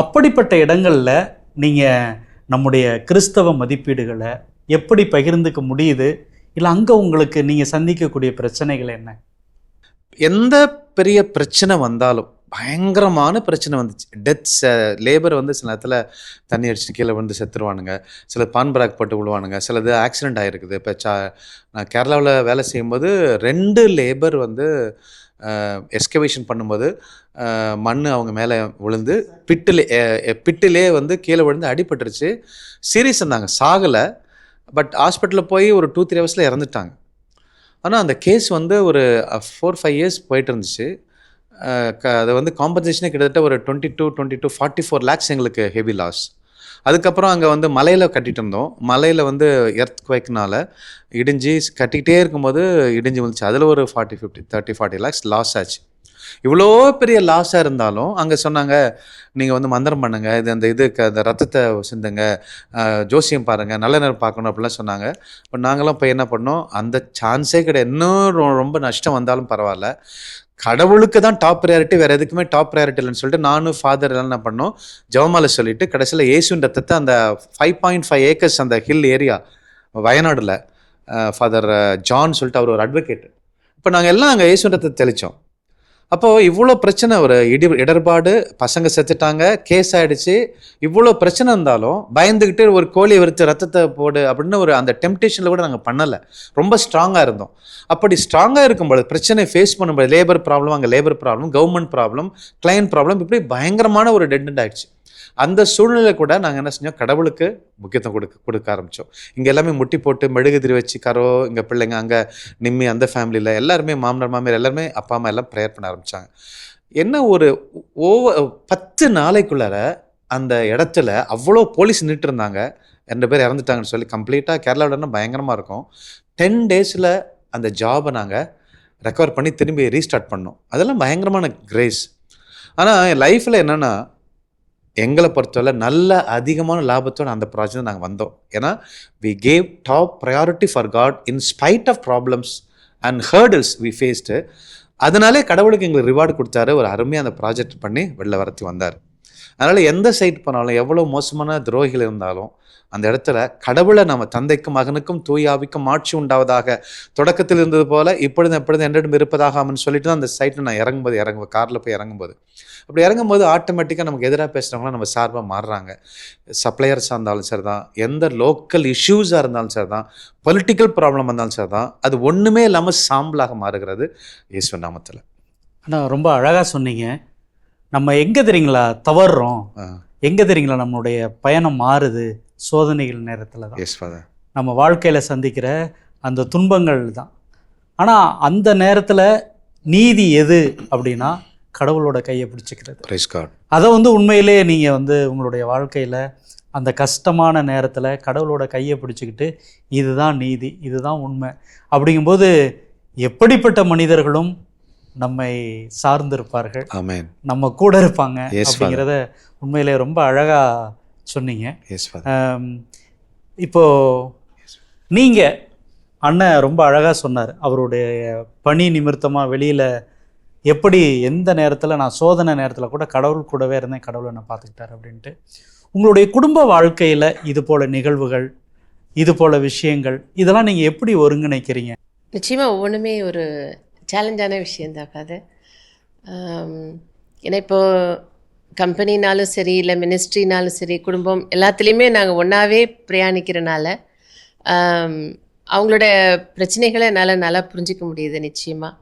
அப்படிப்பட்ட இடங்களில் நீங்கள் நம்முடைய கிறிஸ்தவ மதிப்பீடுகளை எப்படி பகிர்ந்துக்க முடியுது, இல்லை அங்கே உங்களுக்கு நீங்கள் சந்திக்கக்கூடிய பிரச்சனைகள் என்ன? எந்த பெரிய பிரச்சனை வந்தாலும், பயங்கரமான பிரச்சனை வந்துச்சு, டெத்ஸ், லேபர் வந்து சில நேரத்தில் தண்ணி அடிச்சுட்டு கீழே வந்து செத்துருவானுங்க, சில பான் பராக் போட்டு விழுவானுங்க, சிலது ஆக்சிடெண்ட் ஆகிருக்குது. இப்போ நான் கேரளாவில் வேலை செய்யும்போது 2 லேபர் வந்து எஸ்கவேஷன் பண்ணும்போது மண் அவங்க மேலே விழுந்து பிட்டிலே வந்து கீழே விழுந்து அடிபட்டுருச்சு. சீரியஸ் இருந்தாங்க, சாகலை, பட் ஹாஸ்பிட்டலில் போய் ஒரு 2-3 ஹவர்ஸில் இறந்துட்டாங்க. ஆனால் அந்த கேஸ் வந்து ஒரு 4-5 இயர்ஸ் போயிட்டு இருந்துச்சு. அது வந்து காம்பன்சேஷனே கிட்டத்தட்ட ஒரு 22-44 lakhs எங்களுக்கு ஹெவி லாஸ். அதுக்கப்புறம் அங்கே வந்து மலையில் கட்டிகிட்டு இருந்தோம், மலையில் வந்து எர்த் குவைக்னால இடிஞ்சு கட்டிக்கிட்டே இருக்கும்போது இடிஞ்சு வந்துச்சு, அதில் ஒரு 40 lakhs லாஸ் ஆச்சு. இவ்வளோ பெரிய லாஸாக இருந்தாலும் அங்கே சொன்னாங்க, நீங்கள் வந்து மந்திரம் பண்ணுங்கள், அந்த ரத்தத்தை சிந்துங்க, ஜோசியம் பாருங்கள், நல்ல நேரம் பார்க்கணும் அப்படிலாம் சொன்னாங்க. இப்போ நாங்களாம் போய் என்ன பண்ணோம், அந்த சான்ஸே கிடையாது. இன்னும் ரொம்ப நஷ்டம் வந்தாலும் பரவாயில்ல, கடவுளுக்கு தான் டாப் ப்ரையாரிட்டி, வேறு எதுக்குமே டாப் ப்ரையாரிட்டி இல்லைன்னு சொல்லிட்டு நானும் ஃபாதர் எல்லாம் என்ன பண்ணோம், ஜெபமாலை சொல்லிட்டு கடைசியில் இயேசுவின் ரத்தத்தை அந்த 5.5 acres அந்த ஹில் ஏரியா வயநாடில் ஃபாதர் ஜான் சொல்லிட்டு அவர் ஒரு அட்வொகேட், இப்போ நாங்கள் எல்லாம் அங்கே இயேசுவின் ரத்தத்தை தெளித்தோம். அப்போது இவ்வளோ பிரச்சனை, ஒரு இடர்பாடு, பசங்க செத்துட்டாங்க, கேஸ் ஆகிடுச்சு, இவ்வளோ பிரச்சனை இருந்தாலும் பயந்துக்கிட்டு ஒரு கோழியை வறுத்து ரத்தத்தை போடு அப்படின்னு ஒரு அந்த டெம்டேஷனில் கூட நாங்கள் பண்ணலை. ரொம்ப ஸ்ட்ராங்காக இருந்தோம். அப்படி ஸ்ட்ராங்காக இருக்கும்போது, பிரச்சனை ஃபேஸ் பண்ணும்போது, லேபர் ப்ராப்ளம், அங்கே labour problem, government problem, client problem, இப்படி பயங்கரமான ஒரு டெட் எண்ட் ஆகிடுச்சு. அந்த சூழ்நிலை கூட நாங்கள் என்ன செஞ்சோம், கடவுளுக்கு முக்கியத்துவம் கொடுக்க ஆரம்பித்தோம். இங்கே எல்லாமே முட்டி போட்டு மெழுகுதிரி வச்சு இங்கே பிள்ளைங்க, அங்கே நிம்மி அந்த ஃபேமிலியில் எல்லாருமே மாமனார் மாமியார் எல்லாருமே அப்பா அம்மா எல்லாம் ப்ரேயர் பண்ண ஆரம்பித்தாங்க. என்ன ஒரு 10 நாளைக்குள்ளார அந்த இடத்துல அவ்வளோ போலீஸ் நின்றுட்டு இருந்தாங்க. 2 பேர் இறந்துட்டாங்கன்னு சொல்லி கம்ப்ளீட்டாக கேரளாவிலன்னா பயங்கரமாக இருக்கும். 10 டேஸில் அந்த ஜாபை நாங்கள் ரெக்கவர் பண்ணி திரும்பி ரீஸ்டார்ட் பண்ணோம். அதெல்லாம் பயங்கரமான கிரேஸ். ஆனால் என் லைஃப்பில் என்னென்னா, எங்களை பொறுத்தவரை நல்ல அதிகமான லாபத்தோடு அந்த ப்ராஜெக்ட் நாங்கள் வந்தோம். ஏன்னா we gave top priority for God in spite of problems and hurdles we faced. அதனாலே கடவுளுக்கு எங்களுக்கு ரிவார்டு கொடுத்தாரு. ஒரு அருமையாக அந்த ப்ராஜெக்ட் பண்ணி வெளில வரத்து வந்தார். அதனால் எந்த சைட் போனாலும், எவ்வளோ மோசமான துரோகிகள் இருந்தாலும், அந்த இடத்துல கடவுளை நம்ம தந்தைக்கும் மகனுக்கும் தூயாவிக்கும் ஆட்சி உண்டாவதாக தொடக்கத்தில் இருந்தது போல் இப்பொழுது எப்பொழுது என்றும் இருப்பதாக அப்படின்னு சொல்லிட்டு தான் அந்த சைட்டில் நான் இறங்கும்போது காரில் போய் இறங்கும்போது, அப்படி இறங்கும்போது ஆட்டோமேட்டிக்காக நமக்கு எதிராக பேசுகிறவங்களாம் நம்ம சார்பாக மாறுறாங்க. சப்ளையர்ஸாக இருந்தாலும் சரி தான், எந்த லோக்கல் இஷ்யூஸாக இருந்தாலும் சரி தான், பொலிட்டிக்கல் ப்ராப்ளம் இருந்தாலும் சரி தான், அது ஒன்றுமே இல்லாமல் சாம்பலாக மாறுகிறது இயேசு நாமத்தில். ஆனால் ரொம்ப அழகாக சொன்னீங்க. நம்ம எங்கே தெரியுங்களா தவறுறோம், எங்கே தெரியுங்களா நம்மளுடைய பயணம் மாறுது, சோதனைகள் நேரத்தில் தான். Yes father. நம்ம வாழ்க்கையில் சந்திக்கிற அந்த துன்பங்கள் தான். ஆனால் அந்த நேரத்தில் நீதி எது அப்படின்னா கடவுளோட கையை பிடிச்சிக்கிறது. Price God. அதை உண்மையிலே நீங்கள் உங்களுடைய வாழ்க்கையில் அந்த கஷ்டமான நேரத்தில் கடவுளோட கையை பிடிச்சிக்கிட்டு இதுதான் நீதி, இதுதான் உண்மை அப்படிங்கும்போது எப்படிப்பட்ட மனிதர்களும் நம்மை சார்ந்திருப்பார்கள், ஆமென், நம்ம கூட இருப்பாங்க அப்படிங்கிறத உண்மையிலே ரொம்ப அழகாக சொன்னீங்க. இப்போ நீங்கள் அண்ணன் ரொம்ப அழகாக சொன்னார். அவருடைய பணி நிமித்தமாக வெளியில் எப்படி எந்த நேரத்தில், நான் சோதனை நேரத்தில் கூட கடவுள் கூடவே இருந்தேன், கடவுளை நான் பார்த்துக்கிட்டார் அப்படின்ட்டு. உங்களுடைய குடும்ப வாழ்க்கையில் இது போல் நிகழ்வுகள், இது போல் விஷயங்கள், இதெல்லாம் நீங்கள் எப்படி ஒருங்கிணைக்கிறீங்க? நிச்சயமாக ஒவ்வொன்றுமே ஒரு சேலஞ்சான விஷயந்தான் அது. ஏன்னா இப்போது கம்பெனினாலும் சரி, இல்லை மினிஸ்ட்ரினாலும் சரி, குடும்பம் எல்லாத்துலேயுமே நாங்கள் ஒன்றாவே பிரயாணிக்கிறனால அவங்களோட பிரச்சனைகளை என்னால் நல்லா புரிஞ்சிக்க முடியுது. நிச்சயமாக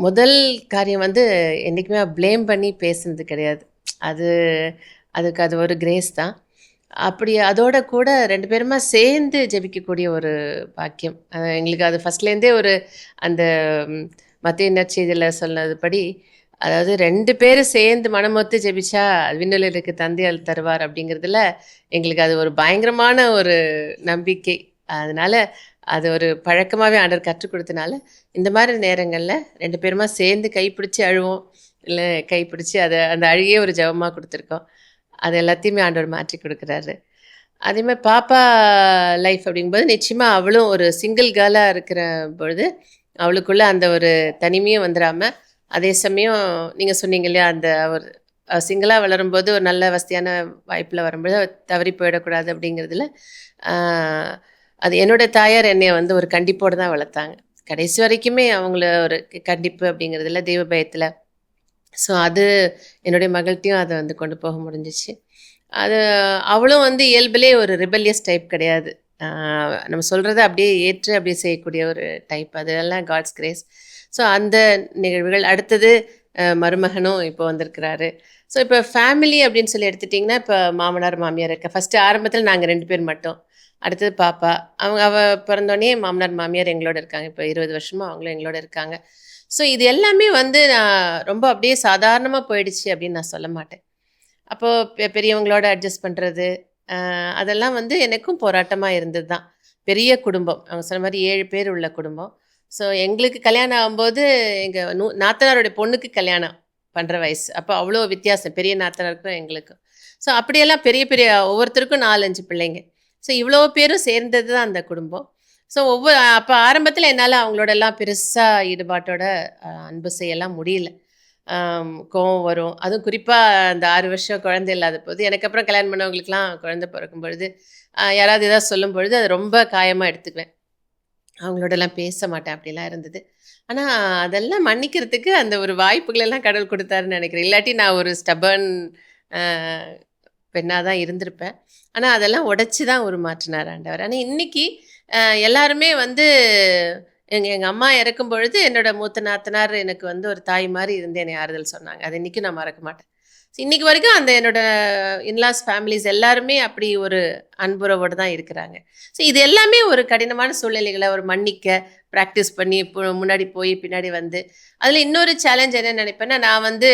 முதல் காரியம் என்றைக்குமே ப்ளேம் பண்ணி பேசுனது கிடையாது. அதுக்கு ஒரு கிரேஸ் தான். அப்படி அதோட கூட 2 பேருமா சேர்ந்து ஜெபிக்கக்கூடிய ஒரு பாக்கியம் எங்களுக்கு. அது ஃபஸ்ட்லேருந்தே அந்த மத்திய நற்செய்தியில் சொன்னதுபடி, அதாவது 2 பேரும் சேர்ந்து மனமொத்து ஜெபிச்சா விண்ணுலகிற்கு தந்தையால் தருவார் அப்படிங்கிறதுல எங்களுக்கு அது ஒரு பயங்கரமான ஒரு நம்பிக்கை. அதனால் அது ஒரு பழக்கமாகவே ஆண்டவர் கற்றுக் கொடுத்தனால இந்த மாதிரி நேரங்களில் 2 பேருமா சேர்ந்து கைப்பிடிச்சி அழுவோம், இல்லை கைப்பிடிச்சி அந்த அழுகையே ஒரு ஜெபமாக கொடுத்துருக்கோம். அது எல்லாத்தையுமே ஆண்டவர் மாற்றி கொடுக்குறாரு. அதேமாதிரி பாப்பா லைஃப் அப்படிங்கும்போது நிச்சயமாக அவளும் ஒரு சிங்கிள் கேர்ளாக இருக்கிற பொழுது அவளுக்குள்ளே அந்த ஒரு தனிமையும் வந்துடாமல், அதே சமயம் நீங்கள் சொன்னீங்க இல்லையா, அவர் சிங்கிளாக வளரும்போது ஒரு நல்ல வசதியான வாய்ப்பில் வரும்போது அவர் தவறி போயிடக்கூடாது அப்படிங்கிறதுல அது என்னோடய தாயார் என்னை ஒரு கண்டிப்போடு தான் வளர்த்தாங்க. கடைசி வரைக்குமே அவங்கள ஒரு கண்டிப்பு அப்படிங்கிறதுல, தெய்வ பயத்தில். ஸோ அது என்னுடைய மகள்கிட்டையும் அதை கொண்டு போக முடிஞ்சிச்சு. அது அவளும் இயல்பிலே ஒரு ரிபல்லியஸ் டைப் கிடையாது. நம்ம சொல்கிறத அப்படியே ஏற்று அப்படியே செய்யக்கூடிய ஒரு டைப். அதெல்லாம் காட்ஸ் கிரேஸ். ஸோ அந்த நிகழ்வுகள். அடுத்தது மருமகனும் இப்போ வந்திருக்கிறாரு. ஸோ இப்போ ஃபேமிலி அப்படின்னு சொல்லி எடுத்துட்டிங்கன்னா, இப்போ மாமனார் மாமியார் இருக்க. ஃபஸ்ட்டு ஆரம்பத்தில் நாங்கள் 2 பேர் மட்டும். அடுத்தது பாப்பா. அவள் பிறந்தோடனே மாமனார் மாமியார் எங்களோட இருக்காங்க. இப்போ 20 வருஷமாக அவங்களும் எங்களோட இருக்காங்க. ஸோ இது எல்லாமே நான் ரொம்ப அப்படியே சாதாரணமாக போயிடுச்சு அப்படின்னு நான் சொல்ல மாட்டேன். அப்போது பெரியவங்களோட அட்ஜஸ்ட் பண்ணுறது அதெல்லாம் எனக்கும் போராட்டமாக இருந்தது தான். பெரிய குடும்பம், அவங்க சொன்ன மாதிரி 7 பேர் உள்ள குடும்பம். ஸோ எங்களுக்கு கல்யாணம் ஆகும்போது எங்கள் நாத்தனாருடைய பொண்ணுக்கு கல்யாணம் பண்ணுற வயசு. அப்போ அவ்வளோ வித்தியாசம் பெரிய நாத்தனாருக்கும் எங்களுக்கும். ஸோ அப்படியெல்லாம் பெரிய பெரிய ஒவ்வொருத்தருக்கும் 4-5 பிள்ளைங்க. ஸோ இவ்வளோ பேரும் சேர்ந்தது தான் அந்த குடும்பம். ஸோ அப்போ ஆரம்பத்தில் என்னால் அவங்களோடலாம் பெருசாக ஈடுபாட்டோட அன்பு செய்யலாம் முடியல. கோவம் வரும். அதுவும் குறிப்பாக அந்த 6 வருஷம் குழந்தை இல்லாத போது, எனக்கு அப்புறம் கல்யாணம் பண்ணவங்களுக்குலாம் குழந்தை பிறக்கும் பொழுது யாராவது ஏதாவது சொல்லும் பொழுது அது ரொம்ப காயமாக எடுத்துக்குவேன். அவங்களோடலாம் பேச மாட்டேன், அப்படிலாம் இருந்தது. ஆனால் அதெல்லாம் மன்னிக்கிறதுக்கு அந்த ஒரு வாய்ப்புகளெல்லாம் கடவுள் கொடுத்தாருன்னு நினைக்கிறேன். இல்லாட்டி நான் ஒரு ஸ்டபர்ன் பெண்ணாக தான் இருந்திருப்பேன். ஆனால் அதெல்லாம் உடைச்சி தான் உருமாற்றினார் ஆண்டவர். ஆனால் இன்னைக்கு எல்லாருமே வந்து எங்கள் அம்மா இறக்கும் பொழுது என்னோட மூத்த நாத்தனார் எனக்கு வந்து ஒரு தாய் மாதிரி இருந்து என்னை ஆறுதல் சொன்னாங்க. அது இன்றைக்கும் நான் மறக்க மாட்டேன். இன்னைக்கு வரைக்கும் அந்த என்னோட இன்லாஸ் ஃபேமிலிஸ் எல்லாருமே அப்படி ஒரு அன்புறவோடு தான் இருக்கிறாங்க. ஸோ இது எல்லாமே ஒரு கடினமான சூழ்நிலைகளை ஒரு மன்னிக்க ப்ராக்டிஸ் பண்ணி இப்போ முன்னாடி போய் பின்னாடி வந்து அதில் இன்னொரு சேலஞ்ச் என்ன நினைப்பேன்னா, நான் வந்து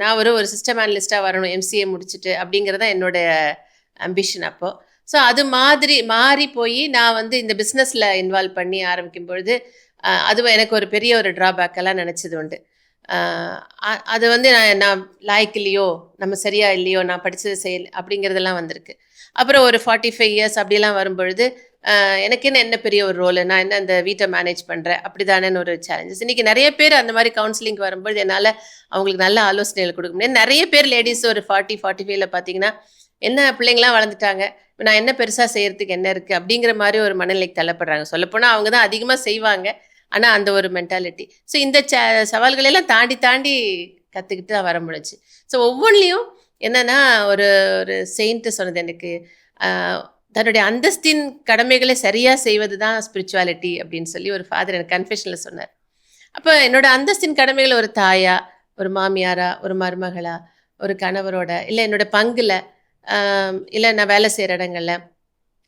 நான் ஒரு சிஸ்டம் அனலிஸ்ட்டாக வரணும், எம்சிஏ முடிச்சுட்டு, அப்படிங்கிறது தான் என்னோட அம்பிஷன் அப்போது. ஸோ அது மாதிரி மாறி போய் நான் வந்து இந்த பிஸ்னஸில் இன்வால்வ் பண்ணி ஆரம்பிக்கும் பொழுது அது எனக்கு ஒரு பெரிய ஒரு ட்ராபேக்கெல்லாம் நினச்சது உண்டு. அது வந்து நான் லாய்க்கு இல்லையோ, நம்ம சரியா இல்லையோ, நான் படித்தது செய்யல அப்படிங்கிறதெல்லாம் வந்திருக்கு. அப்புறம் ஒரு 45 இயர்ஸ் அப்படிலாம் வரும்பொழுது எனக்கு என்ன பெரிய ஒரு ரோல், நான் என்ன அந்த வீட்டை மேனேஜ் பண்ணுறேன் அப்படிதானேன்னு ஒரு சேலஞ்சஸ். இன்றைக்கி நிறைய பேர் அந்த மாதிரி கவுன்சிலிங் வரும்பொழுது என்னால் அவங்களுக்கு நல்ல ஆலோசனைகள் கொடுக்க முடியாது. நிறைய பேர் லேடிஸ் ஒரு 40-45 பார்த்தீங்கன்னா என்ன பிள்ளைங்களாம் வளர்ந்துட்டாங்க, நான் என்ன பெருசாக செய்கிறதுக்கு என்ன இருக்குது அப்படிங்கிற மாதிரி ஒரு மனநிலைக்கு தள்ளப்படுறாங்க. சொல்லப்போனால் அவங்க தான் அதிகமாக செய்வாங்க, ஆனால் அந்த ஒரு மென்டாலிட்டி. ஸோ இந்த சவால்களெல்லாம் தாண்டி கற்றுக்கிட்டு தான் வர முடிஞ்சு. ஸோ ஒவ்வொன்றிலையும் என்னென்னா ஒரு செயின்ட்டு சொன்னது எனக்கு, தன்னுடைய அந்தஸ்தின் கடமைகளை சரியாக செய்வது தான் ஸ்பிரிச்சுவாலிட்டி அப்படின்னு சொல்லி ஒரு ஃபாதர் எனக்கு கன்ஃபெஷனில் சொன்னார். அப்போ என்னோட அந்தஸ்தின் கடமைகளை ஒரு தாயா, ஒரு மாமியாரா, ஒரு மருமகளா, ஒரு கணவரோட, இல்லை என்னோட பங்குல, இல்லை நான் வேலை செய்கிற இடங்கள்ல,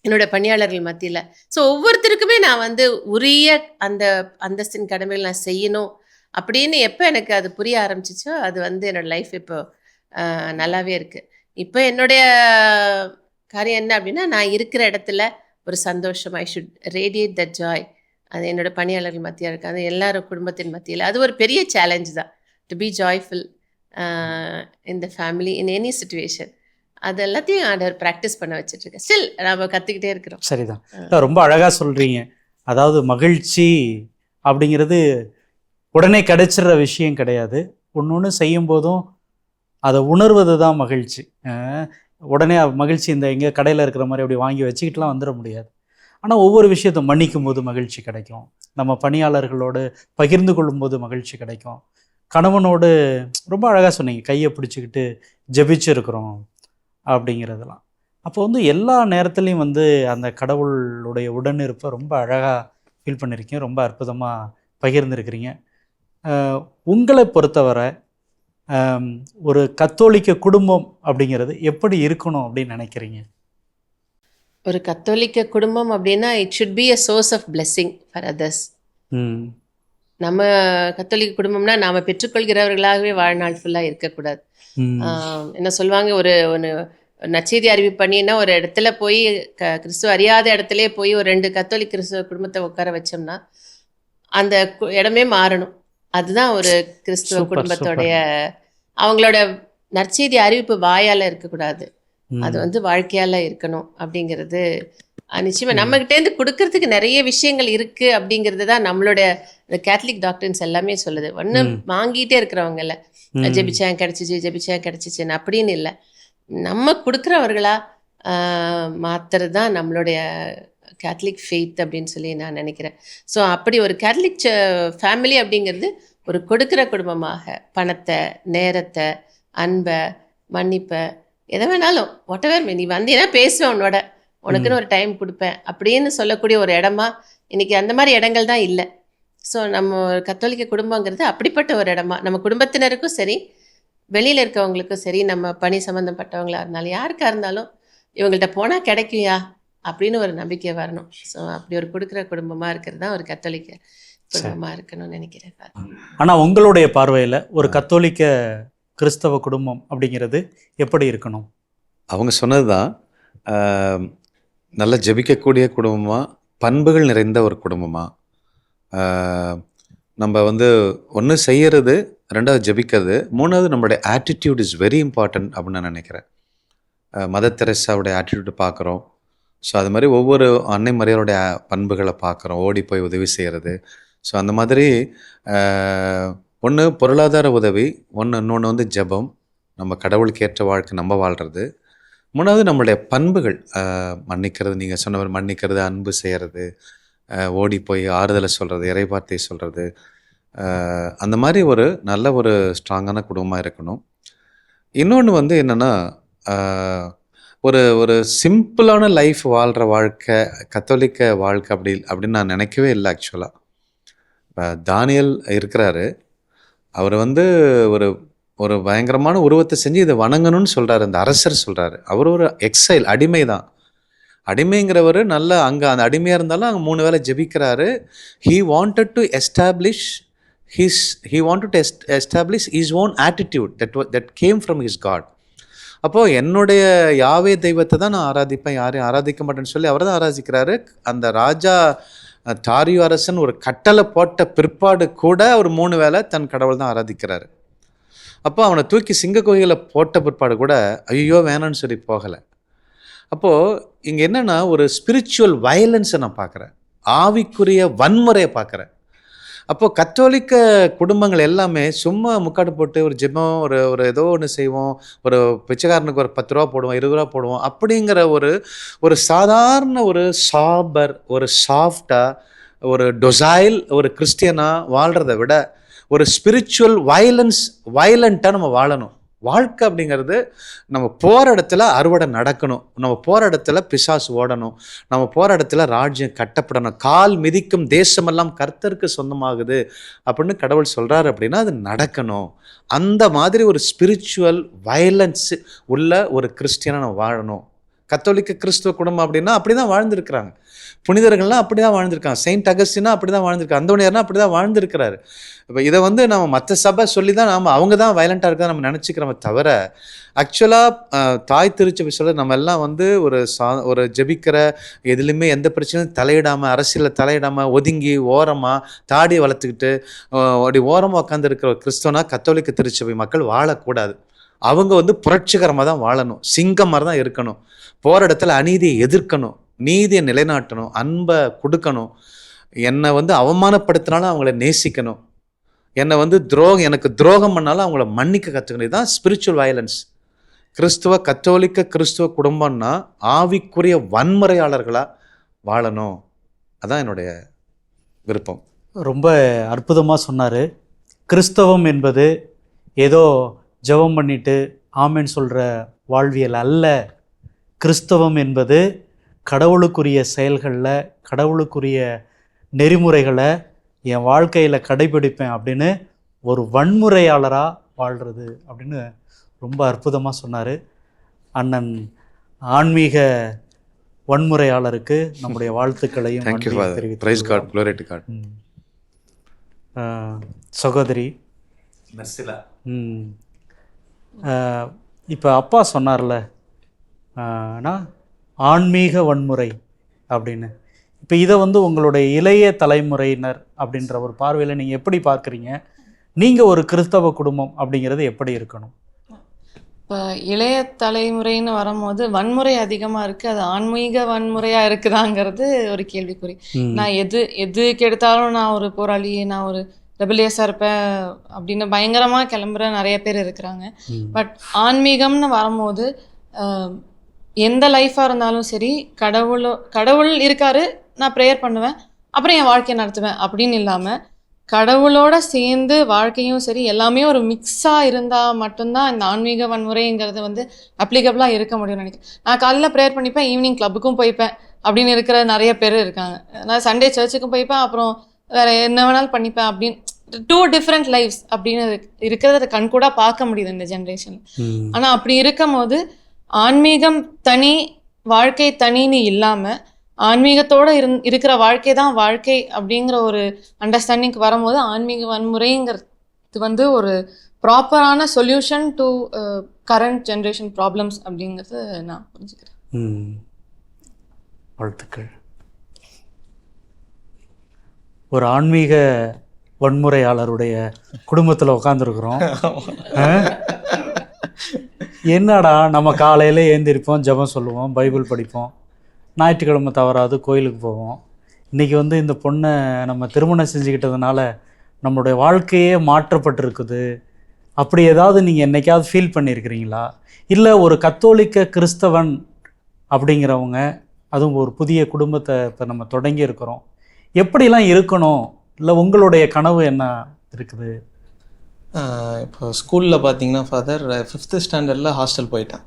என்னோட பணியாளர்கள் மத்தியில். ஸோ ஒவ்வொருத்தருக்குமே நான் வந்து உரிய அந்த அந்தஸ்தின் கடமைகள் நான் செய்யணும் அப்படின்னு எப்போ எனக்கு அது புரிய ஆரம்பிச்சிச்சோ, அது வந்து என்னோடய லைஃப் இப்போ நல்லாவே இருக்குது. இப்போ என்னுடைய காரியம் என்ன அப்படின்னா, நான் இருக்கிற இடத்துல ஒரு சந்தோஷம், I should radiate the joy. அது என்னோட பணியாளர்கள் மத்தியாக இருக்குது, அது எல்லாரும் குடும்பத்தின் மத்தியில். அது ஒரு பெரிய சேலஞ்ச் தான், to be joyful in the family in any situation. அது எல்லாத்தையும் ஆண்டவர் ப்ராக்டிஸ் பண்ண வச்சுட்ருக்கேன். ஸ்டில் நம்ம கற்றுக்கிட்டே இருக்கிறோம். சரிதான், ரொம்ப அழகாக சொல்கிறீங்க. அதாவது மகிழ்ச்சி அப்படிங்கிறது உடனே கிடைச்சிடுற விஷயம் கிடையாது. ஒன்று செய்யும் போதும் அதை உணர்வது தான் மகிழ்ச்சி. உடனே மகிழ்ச்சி இந்த எங்கே கடையில் இருக்கிற மாதிரி அப்படி வாங்கி வச்சுக்கிட்டுலாம் வந்துட முடியாது. ஆனால் ஒவ்வொரு விஷயத்தை மன்னிக்கும் போது மகிழ்ச்சி கிடைக்கும், நம்ம பணியாளர்களோடு பகிர்ந்து கொள்ளும்போது மகிழ்ச்சி கிடைக்கும், கணவனோடு ரொம்ப அழகாக சொன்னீங்க, கையை பிடிச்சிக்கிட்டு ஜெபிச்சிருக்கிறோம் அப்படிங்கிறதெல்லாம். அப்போ வந்து எல்லா நேரத்துலையும் வந்து அந்த கடவுளுடைய உடனிருப்பை ரொம்ப அழகாக ஃபீல் பண்ணியிருக்கீங்க, ரொம்ப அற்புதமாக பகிர்ந்துருக்கிறீங்க. உங்களை பொறுத்தவரை ஒரு கத்தோலிக்க குடும்பம் அப்படிங்கிறது எப்படி இருக்கணும் அப்படின்னு நினைக்கிறீங்க? ஒரு கத்தோலிக்க குடும்பம் அப்படின்னா it should be a source of blessing for others. நம்ம கத்தோலிக்க குடும்பம்னா நாம் பெற்றுக்கொள்கிறவர்களாகவே வாழ்நாள் ஃபுல்லாக இருக்கக்கூடாது. என்ன சொல்லுவாங்க, ஒரு நற்செய்தி அறிவிப்பு பண்ணினா ஒரு இடத்துல போய் கிறிஸ்துவ அறியாத இடத்துல போய் ஒரு 2 கத்தோலிக் கிறிஸ்துவ குடும்பத்தை உட்கார வச்சோம்னா அந்த இடமே மாறணும். அதுதான் ஒரு கிறிஸ்துவ குடும்பத்தோடைய, அவங்களோட நற்செய்தி அறிவிப்பு வாயால் இருக்கக்கூடாது, அது வந்து வாழ்க்கையால் இருக்கணும் அப்படிங்கிறது நிச்சயமாக. நம்மகிட்டேருந்து கொடுக்கறதுக்கு நிறைய விஷயங்கள் இருக்குது அப்படிங்கிறது தான் நம்மளோட கேத்தலிக் டாக்டர்ஸ் எல்லாமே சொல்லுது. ஒன்று வாங்கிட்டே இருக்கிறவங்கல்ல, ஜெபிச்சேன் கிடச்சிச்சின்னு அப்படின்னு இல்லை, நம்ம கொடுக்குறவர்களா மாத்துறது தான் நம்மளுடைய கேத்தலிக் ஃபெய்த் அப்படின்னு சொல்லி நான் நினைக்கிறேன். ஸோ அப்படி ஒரு கேத்தலிக் ஃபேமிலி அப்படிங்கிறது ஒரு கொடுக்குற குடும்பமாக பணத்தை, நேரத்தை, அன்பை, மன்னிப்பை, எதை வேணாலும் வாட்டெவர், நீ வந்தீங்கன்னா பேசுவேன் உன்னோட, உனக்குன்னு ஒரு டைம் கொடுப்பேன் அப்படின்னு சொல்லக்கூடிய ஒரு இடமா இன்றைக்கி அந்த மாதிரி இடங்கள் தான் இல்லை. ஸோ நம்ம கத்தோலிக்க குடும்பங்கிறது அப்படிப்பட்ட ஒரு இடமா, நம்ம குடும்பத்தினருக்கும் சரி, வெளியில் இருக்கவங்களுக்கும் சரி, நம்ம பணி சம்மந்தப்பட்டவங்களாக இருந்தாலும் யாருக்காக இருந்தாலும் இவங்கள்ட்ட போனால் கிடைக்குயா அப்படின்னு ஒரு நம்பிக்கை வரணும். ஸோ அப்படி ஒரு கொடுக்குற குடும்பமாக இருக்கிறது தான் ஒரு கத்தோலிக்க குடும்பமாக இருக்கணும்னு நினைக்கிறேன். ஆனால் உங்களுடைய பார்வையில் ஒரு கத்தோலிக்க கிறிஸ்தவ குடும்பம் அப்படிங்கிறது எப்படி இருக்கணும்? அவங்க சொன்னது தான், நல்லா ஜெபிக்கக்கூடிய குடும்பமாக, பண்புகள் நிறைந்த ஒரு குடும்பமாக, நம்ம வந்து ஒன்று செய்கிறது, ரெண்டாவது ஜெபிக்கிறது, மூணாவது நம்மளுடைய ஆட்டிடியூட் இஸ் வெரி இம்பார்ட்டன்ட் அப்படின்னு நான் நினைக்கிறேன். மதர் தெரேசாவுடைய ஆட்டிடியூட் பார்க்குறோம். ஸோ அது மாதிரி ஒவ்வொரு அன்னை மரியாளுடைய பண்புகளை பார்க்குறோம், ஓடி போய் உதவி செய்கிறது. ஸோ அந்த மாதிரி ஒன்று பொருளாதார உதவி, இன்னொன்று வந்து ஜெபம், நம்ம கடவுளுக்கு ஏற்ற வாழ்க்கை நம்ம வாழ்கிறது. மூணாவது நம்மளுடைய பண்புகள், மன்னிக்கிறது, நீங்கள் சொன்ன மாதிரி மன்னிக்கிறது, அன்பு செய்கிறது, ஓடி போய் ஆறுதலை சொல்கிறது, இறைவார்த்தையை சொல்கிறது, அந்த மாதிரி ஒரு நல்ல ஒரு ஸ்ட்ராங்கான குடும்பமாக இருக்கணும். இன்னொன்று வந்து என்னென்னா, ஒரு ஒரு சிம்பிளான லைஃப் வாழ்கிற வாழ்க்கை கத்தோலிக்க வாழ்க்கை அப்படின்னு நான் நினைக்கவே இல்லை ஆக்சுவலாக. இப்போ தானியல் இருக்கிறாரு, அவர் வந்து ஒரு ஒரு பயங்கரமான உருவத்தை செஞ்சு இதை வணங்கணும்னு சொல்கிறாரு. அந்த அரசர் சொல்கிறாரு, அவர் ஒரு எக்ஸைல், அடிமை தான். அடிமைங்கிறவர் நல்ல அங்கே அந்த அடிமையாக இருந்தாலும் அங்கே 3 வேளை ஜெபிக்கிறாரு. He wanted to establish his own attitude that came from his God. அப்போது என்னுடைய யாவே தெய்வத்தை தான் நான் ஆராதிப்பேன், யாரையும் ஆராதிக்க மாட்டேன்னு சொல்லி அவர் தான் ஆராதிக்கிறாரு. அந்த ராஜா தாரியு அரசன் ஒரு கட்டளை போட்ட பிற்பாடு கூட அவர் 3 வேளை தன் கடவுள் தான் ஆராதிக்கிறாரு. அப்போ அவனை தூக்கி சிங்க கோயிலில் போட்ட பிற்பாடு கூட ஐயோ வேணான்னு சொல்லி போகலை. அப்போது இங்கே என்னென்னா, ஒரு ஸ்பிரிச்சுவல் வயலன்ஸை நான் பார்க்குறேன், ஆவிக்குரிய வன்முறையை பார்க்குறேன். அப்போது கத்தோலிக்க குடும்பங்கள் எல்லாமே சும்மா முக்காடு போட்டு ஒரு ஜெபம், ஒரு ஏதோ ஒன்று செய்வோம், ஒரு பிச்சைக்காரனுக்கு ஒரு 10 ரூபா போடுவோம், 20 ரூபா போடுவோம், அப்படிங்கிற ஒரு சாதாரண ஒரு சாபர், ஒரு சாஃப்டாக, ஒரு டொசைல் ஒரு கிறிஸ்டியனாக வாழ்கிறத விட ஒரு ஸ்பிரிச்சுவல் வயலண்ட்டாக நம்ம வாழணும். வாழ்க்கை அப்படிங்கிறது நம்ம போகிற இடத்துல அறுவடை நடக்கணும், நம்ம போகிற இடத்துல பிசாசு ஓடணும், நம்ம போகிற இடத்துல ராஜ்யம் கட்டப்படணும். கால் மிதிக்கும் தேசமெல்லாம் கர்த்தருக்கு சொந்தமாகுது அப்படின்னு கடவுள் சொல்கிறாரு அப்படின்னா அது நடக்கணும். அந்த மாதிரி ஒரு ஸ்பிரிச்சுவல் வயலன்ஸ் உள்ள ஒரு கிறிஸ்டியனாக நம்ம வாழணும். கத்தோலிக்க கிறிஸ்துவ குடும்பம் அப்படின்னா அப்படி தான் வாழ்ந்துருக்கிறாங்க. புனிதர்கள்லாம் அப்படி தான் வாழ்ந்துருக்காங்க. செயின்ட் அகஸ்டினா அப்படி தான் வாழ்ந்துருக்காங்க. அந்தோனியார்னா அப்படி தான் வாழ்ந்துருக்கிறாரு. இப்போ இதை வந்து நம்ம மற்ற சபை சொல்லி தான் அவங்க தான் வயலண்ட்டாக இருக்கா நம்ம நினச்சிக்கிறோமே தவிர, ஆக்சுவலாக தாய் திருச்சபை சொல்ல நம்ம எல்லாம் வந்து ஒரு ஜெபிக்கிற, எதுலையுமே எந்த பிரச்சனையும் தலையிடாமல், அரசியலில் தலையிடாமல், ஒதுங்கி ஓரமாக தாடியை வளர்த்துக்கிட்டு அப்படி ஓரமாக உட்காந்துருக்கிற ஒரு கிறிஸ்தவனா கத்தோலிக்க திருச்சபை மக்கள் வாழக்கூடாது. அவங்க வந்து புரட்சிகரமாக தான் வாழணும், சிங்கம் மாதிரி தான் இருக்கணும், போகிற இடத்துல அநீதியை எதிர்க்கணும், நீதியை நிலைநாட்டணும், அன்பை கொடுக்கணும், என்னை வந்து அவமானப்படுத்தினாலும் அவங்கள நேசிக்கணும், என்னை வந்து எனக்கு துரோகம் பண்ணாலும் அவங்கள மன்னிக்க கற்றுக்கணும். இதுதான் ஸ்பிரிச்சுவல் வயலன்ஸ். கத்தோலிக்க கிறிஸ்துவ குடும்பம்னா ஆவிக்குரிய வன்முறையாளர்களாக வாழணும். அதான் என்னுடைய விருப்பம். ரொம்ப அற்புதமாக சொன்னார். கிறிஸ்தவம் என்பது ஏதோ ஜெபம் பண்ணிட்டு ஆமென் சொல்கிற வாழ்வியல் அல்ல. கிறிஸ்தவம் என்பது கடவுளுக்குரிய செயல்களில், கடவுளுக்குரிய நெறிமுறைகளை என் வாழ்க்கையில் கடைபிடிப்பேன் அப்படின்னு ஒரு வன்முறையாளராக வாழ்கிறது அப்படின்னு ரொம்ப அற்புதமாக சொன்னார். அண்ணன் ஆன்மீக வன்முறையாளருக்கு நம்முடைய வாழ்த்துக்களையும் தெரிவித்துக் சகோதரி இப்போ அப்பா சொன்னார்ல ஆன்மீக வன்முறை அப்படின்னு, இப்போ இதை வந்து உங்களுடைய இளைய தலைமுறையினர் அப்படின்ற ஒரு பார்வையில் நீங்கள் எப்படி பார்க்குறீங்க? நீங்கள் ஒரு கிறிஸ்தவ குடும்பம் அப்படிங்கிறது எப்படி இருக்கணும்? இப்போ இளைய தலைமுறைன்னு வரும்போது வன்முறை அதிகமாக இருக்குது, அது ஆன்மீக வன்முறையாக இருக்குதாங்கிறது ஒரு கேள்விக்குறி. நான் எதுக்கு எடுத்தாலும் நான் ஒரு போராளி, நான் ஒரு ரெபலியஸாக இருப்பேன் அப்படின்னு பயங்கரமாக கிளம்புற நிறைய பேர் இருக்கிறாங்க. பட் ஆன்மீகம்னு வரும்போது எந்த லைஃபாக இருந்தாலும் சரி, கடவுள் இருக்காரு, நான் ப்ரேயர் பண்ணுவேன், அப்புறம் என் வாழ்க்கையை நடத்துவேன் அப்படின்னு இல்லாமல் கடவுளோட சேர்ந்து வாழ்க்கையும் சரி எல்லாமே ஒரு மிக்ஸாக இருந்தால் மட்டும்தான் இந்த ஆன்மீக வன்முறைங்கிறது வந்து அப்ளிகபிளாக இருக்க முடியும்னு நினைக்கிறேன். நான் காலையில் ப்ரேயர் பண்ணிப்பேன், ஈவினிங் கிளப்புக்கும் போய்ப்பேன் அப்படின்னு இருக்கிற நிறைய பேர் இருக்காங்க. நான் சண்டே சர்ச்சுக்கும் போய்ப்பேன், அப்புறம் வேறு என்ன வேணாலும் பண்ணிப்பேன் அப்படின்னு 2 டிஃப்ரெண்ட் லைஃப்ஸ் அப்படின்னு இருக்கிறத கண்கூட பார்க்க முடியுது இந்த ஜென்ரேஷன். ஆனால் அப்படி இருக்கும் போது ஆன்மீகம் தனி, வாழ்க்கை தனின்னு இல்லாமல் ஆன்மீகத்தோடு இருக்கிற வாழ்க்கை தான் வாழ்க்கை அப்படிங்கிற ஒரு அண்டர்ஸ்டாண்டிங்க்கு வரும்போது ஆன்மீக வன்முறைங்கிறது வந்து ஒரு ப்ராப்பரான solution to current generation problems அப்படிங்கிறது நான் புரிஞ்சுக்கிறேன். வாழ்த்துக்கள். ஒரு ஆன்மீக வன்முறையாளருடைய குடும்பத்தில் உட்காந்துருக்குறோம். என்னடா நம்ம காலையில் ஏந்திருப்போம், ஜெபம் சொல்லுவோம், பைபிள் படிப்போம், ஞாயிற்றுக்கிழமை தவறாது கோயிலுக்கு போவோம். இன்றைக்கி வந்து இந்த பொண்ணை நம்ம திருமணம் செஞ்சுக்கிட்டதுனால நம்மளுடைய வாழ்க்கையே மாற்றப்பட்டிருக்குது அப்படி ஏதாவது நீங்கள் என்னைக்காவது ஃபீல் பண்ணியிருக்கிறீங்களா? இல்லை ஒரு கத்தோலிக்க கிறிஸ்தவன் அப்படிங்கிறவங்க, அதுவும் ஒரு புதிய குடும்பத்தை இப்போ நம்ம தொடங்கி இருக்கிறோம், எப்படிலாம் இருக்கணும், இல்லை உங்களுடைய கனவு என்ன இருக்குது? இப்போ ஸ்கூலில் பார்த்தீங்கன்னா ஃபாதர் 5th ஸ்டாண்டர்டில் ஹாஸ்டல் போயிட்டேன்.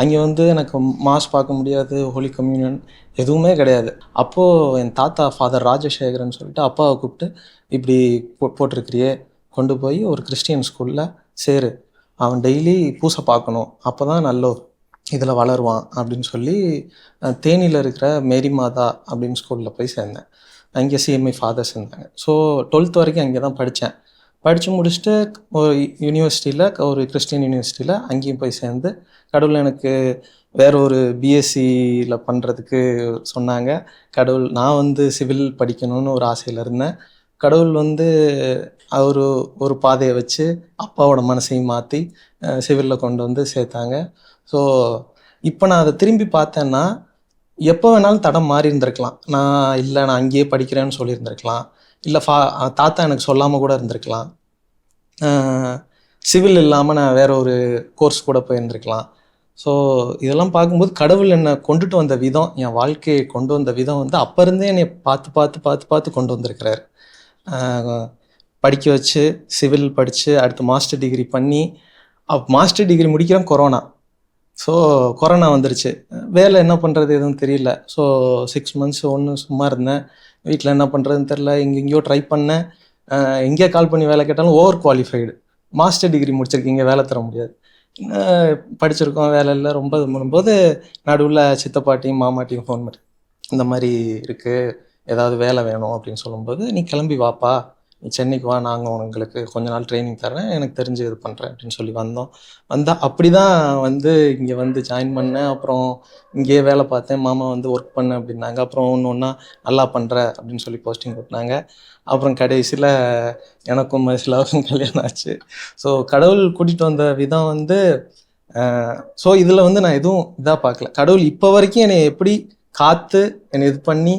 அங்கே வந்து எனக்கு மாஸ் பார்க்க முடியாது, ஹோலி கம்யூனியன் எதுவுமே கிடையாது. அப்போது என் தாத்தா ஃபாதர் ராஜசேகரன் சொல்லிட்டு அப்பாவை கூப்பிட்டு, இப்படி போட்டிருக்கிறியே, கொண்டு போய் ஒரு கிறிஸ்டியன் ஸ்கூலில் சேரு, அவன் டெய்லி பூசை பார்க்கணும், அப்போ தான் நல்ல இதில் வளருவான் அப்படின்னு சொல்லி தேனியில் இருக்கிற மேரி மாதா அப்படின்னு ஸ்கூலில் போய் சேர்ந்தேன். அங்கே சிஎம்ஐ ஃபாதர்ஸ் இருந்தாங்க. ஸோ 12th வரைக்கும் அங்கே தான் படித்தேன். படித்து முடிச்சுட்டு ஒரு யூனிவர்சிட்டியில், ஒரு கிறிஸ்டியன் யூனிவர்சிட்டியில் அங்கேயும் போய் சேர்ந்து, கடவுள் எனக்கு வேற ஒரு பிஎஸ்சியில் பண்ணுறதுக்கு சொன்னாங்க. கடவுள், நான் வந்து சிவில் படிக்கணும்னு ஒரு ஆசையில் இருந்தேன். கடவுள் வந்து ஒரு பாதையை வச்சு அப்பாவோட மனசையும் மாற்றி சிவிலில் கொண்டு வந்து சேர்த்தாங்க. ஸோ இப்போ நான் அதை திரும்பி பார்த்தேன்னா, எப்போ வேணாலும் தடம் மாறி இருந்திருக்கலாம். நான் அங்கேயே படிக்கிறேன்னு சொல்லியிருந்திருக்கலாம். இல்லை தாத்தா எனக்கு சொல்லாமல் கூட இருந்திருக்கலாம். சிவில் இல்லாமல் நான் வேற ஒரு கோர்ஸ் கூட போயிருந்திருக்கலாம். ஸோ இதெல்லாம் பார்க்கும்போது கடவுள் என்னை கொண்டுட்டு வந்த விதம், என் வாழ்க்கையை கொண்டு வந்த விதம் வந்து அப்போ இருந்தே என்னை பார்த்து கொண்டு வந்திருக்கிறார். படிக்க வச்சு சிவில் படித்து அடுத்து மாஸ்டர் டிகிரி பண்ணி, மாஸ்டர் டிகிரி முடிக்கிறேன் கொரோனா. ஸோ கொரோனா வந்துருச்சு, வேலை என்ன பண்ணுறது எதுவும் தெரியல. ஸோ 6 months சும்மா இருந்தேன். வீட்டில் என்ன பண்ணுறதுன்னு தெரில, எங்கெங்கேயோ ட்ரை பண்ணேன். எங்கேயோ கால் பண்ணி வேலை கேட்டாலும் ஓவர் குவாலிஃபைடு, மாஸ்டர் டிகிரி முடிச்சிருக்கீங்க, வேலை தர முடியாது, படிச்சிருக்கோம், வேலை இல்லை, ரொம்ப இது பண்ணும்போது நடுவில் சித்தப்பாட்டியும் மாமாட்டியும் ஃபோன் பண்ணி, இந்த மாதிரி இருக்குது, ஏதாவது வேலை வேணும் அப்படின்னு சொல்லும்போது, நீ கிளம்பி வாப்பா, நீ சென்னைக்கு வா, நாங்கள் உங்களுக்கு கொஞ்ச நாள் ட்ரைனிங் தரேன், எனக்கு தெரிஞ்சு இது பண்ணுறேன் அப்படின்னு சொல்லி வந்தால் அப்படி தான் வந்து இங்கே வந்து ஜாயின் பண்ணேன். அப்புறம் இங்கேயே வேலை பார்த்தேன். மாமா வந்து ஒர்க் பண்ண அப்படின்னாங்க. அப்புறம் ஒன்று நல்லா பண்ணுற அப்படின்னு சொல்லி போஸ்டிங் கொடுத்தாங்க. அப்புறம் கடைசியில் எனக்கும் மசிலாவுக்கும் கல்யாணம் ஆச்சு. ஸோ கடவுள் கூட்டிகிட்டு வந்த விதம் வந்து, ஸோ இதில் வந்து நான் எதுவும் இதாக பார்க்கல. கடவுள் இப்போ வரைக்கும் என்னை எப்படி காத்து என்னை இது பண்ணி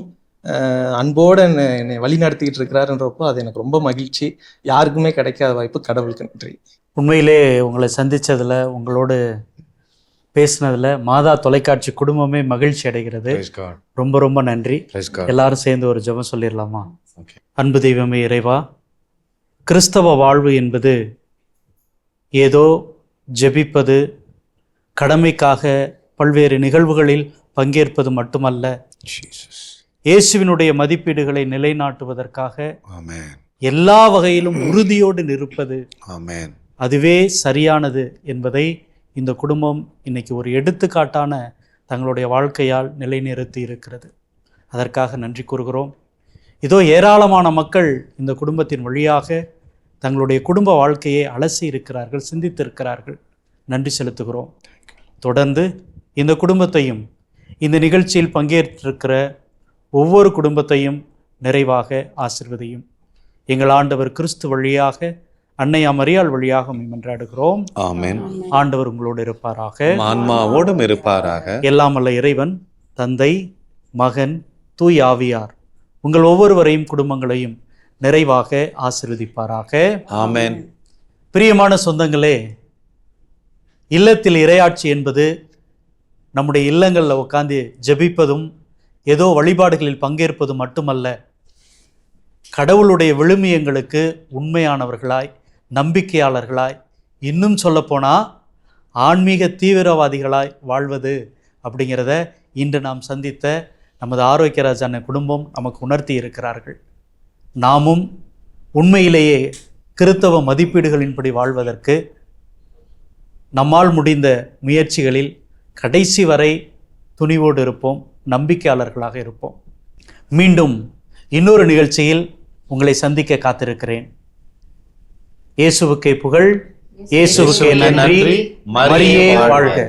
அன்போடு என்னை வழி நடத்திக்கிட்டு இருக்கிறாருன்றப்போ அது எனக்கு ரொம்ப மகிழ்ச்சி. யாருக்குமே கிடைக்காத வாய்ப்பு, கடவுளுக்கு நன்றி. உண்மையிலே உங்களை சந்தித்ததில், உங்களோடு பேசினதில் மாதா தொலைக்காட்சி குடும்பமே மகிழ்ச்சி அடைகிறது. ரொம்ப ரொம்ப நன்றி. எல்லாரும் சேர்ந்து ஒரு ஜெபம் சொல்லிடலாமா? அன்பு தெய்வமே இறைவா, கிறிஸ்தவ வாழ்வு என்பது ஏதோ ஜெபிப்பது, கடமைக்காக பல்வேறு நிகழ்வுகளில் பங்கேற்பது மட்டுமல்ல, இயேசுவினுடைய மதிப்பீடுகளை நிலைநாட்டுவதற்காக எல்லா வகையிலும் உறுதியோடு நிற்பது, அதுவே சரியானது என்பதை இந்த குடும்பம் இன்னைக்கு ஒரு எடுத்துக்காட்டான தங்களுடைய வாழ்க்கையால் நிலைநிறுத்தி இருக்கிறது. அதற்காக நன்றி கூறுகிறோம். இதோ ஏராளமான மக்கள் இந்த குடும்பத்தின் வழியாக தங்களுடைய குடும்ப வாழ்க்கையை அலசி இருக்கிறார்கள், சிந்தித்திருக்கிறார்கள். நன்றி செலுத்துகிறோம். தொடர்ந்து இந்த குடும்பத்தையும், இந்த நிகழ்ச்சியில் பங்கேற்றிருக்கிற ஒவ்வொரு குடும்பத்தையும் நிறைவாக ஆசீர்வதியும். எங்கள் ஆண்டவர் கிறிஸ்து வழியாக, அன்னை மரியாள் வழியாக மன்றாடுகிறோம். ஆமென். ஆண்டவர் உங்களோடு இருப்பாராக, ஆன்மாவோடும் இருப்பாராக. எல்லாம் வல்ல இறைவன் தந்தை, மகன், தூய் ஆவியார் உங்கள் ஒவ்வொருவரையும் குடும்பங்களையும் நிறைவாக ஆசீர்வதிப்பாராக. ஆமென். பிரியமான சொந்தங்களே, இல்லத்தில் இறையாட்சி என்பது நம்முடைய இல்லங்களில் உட்காந்து ஜெபிப்பதும் ஏதோ வழிபாடுகளில் பங்கேற்பது மட்டுமல்ல, கடவுளுடைய விழுமியங்களுக்கு உண்மையானவர்களாய், நம்பிக்கையாளர்களாய், இன்னும் சொல்லப்போனால் ஆன்மீக தீவிரவாதிகளாய் வாழ்வது அப்படிங்கிறத இன்று நாம் சந்தித்த நமது ஆரோக்கியராஜ் அண்ணன் குடும்பம் நமக்கு உணர்த்தி இருக்கிறார்கள். நாமும் உண்மையிலேயே கிறித்தவ மதிப்பீடுகளின்படி வாழ்வதற்கு நம்மால் முடிந்த முயற்சிகளில் கடைசி வரை துணிவோடு இருப்போம், நம்பிக்கையாளர்களாக இருப்போம். மீண்டும் இன்னொரு நிகழ்ச்சியில் உங்களை சந்திக்க காத்திருக்கிறேன். இயேசுவுக்கே புகழ், இயேசுவுக்கே நன்றி. மரியே வாழ்க.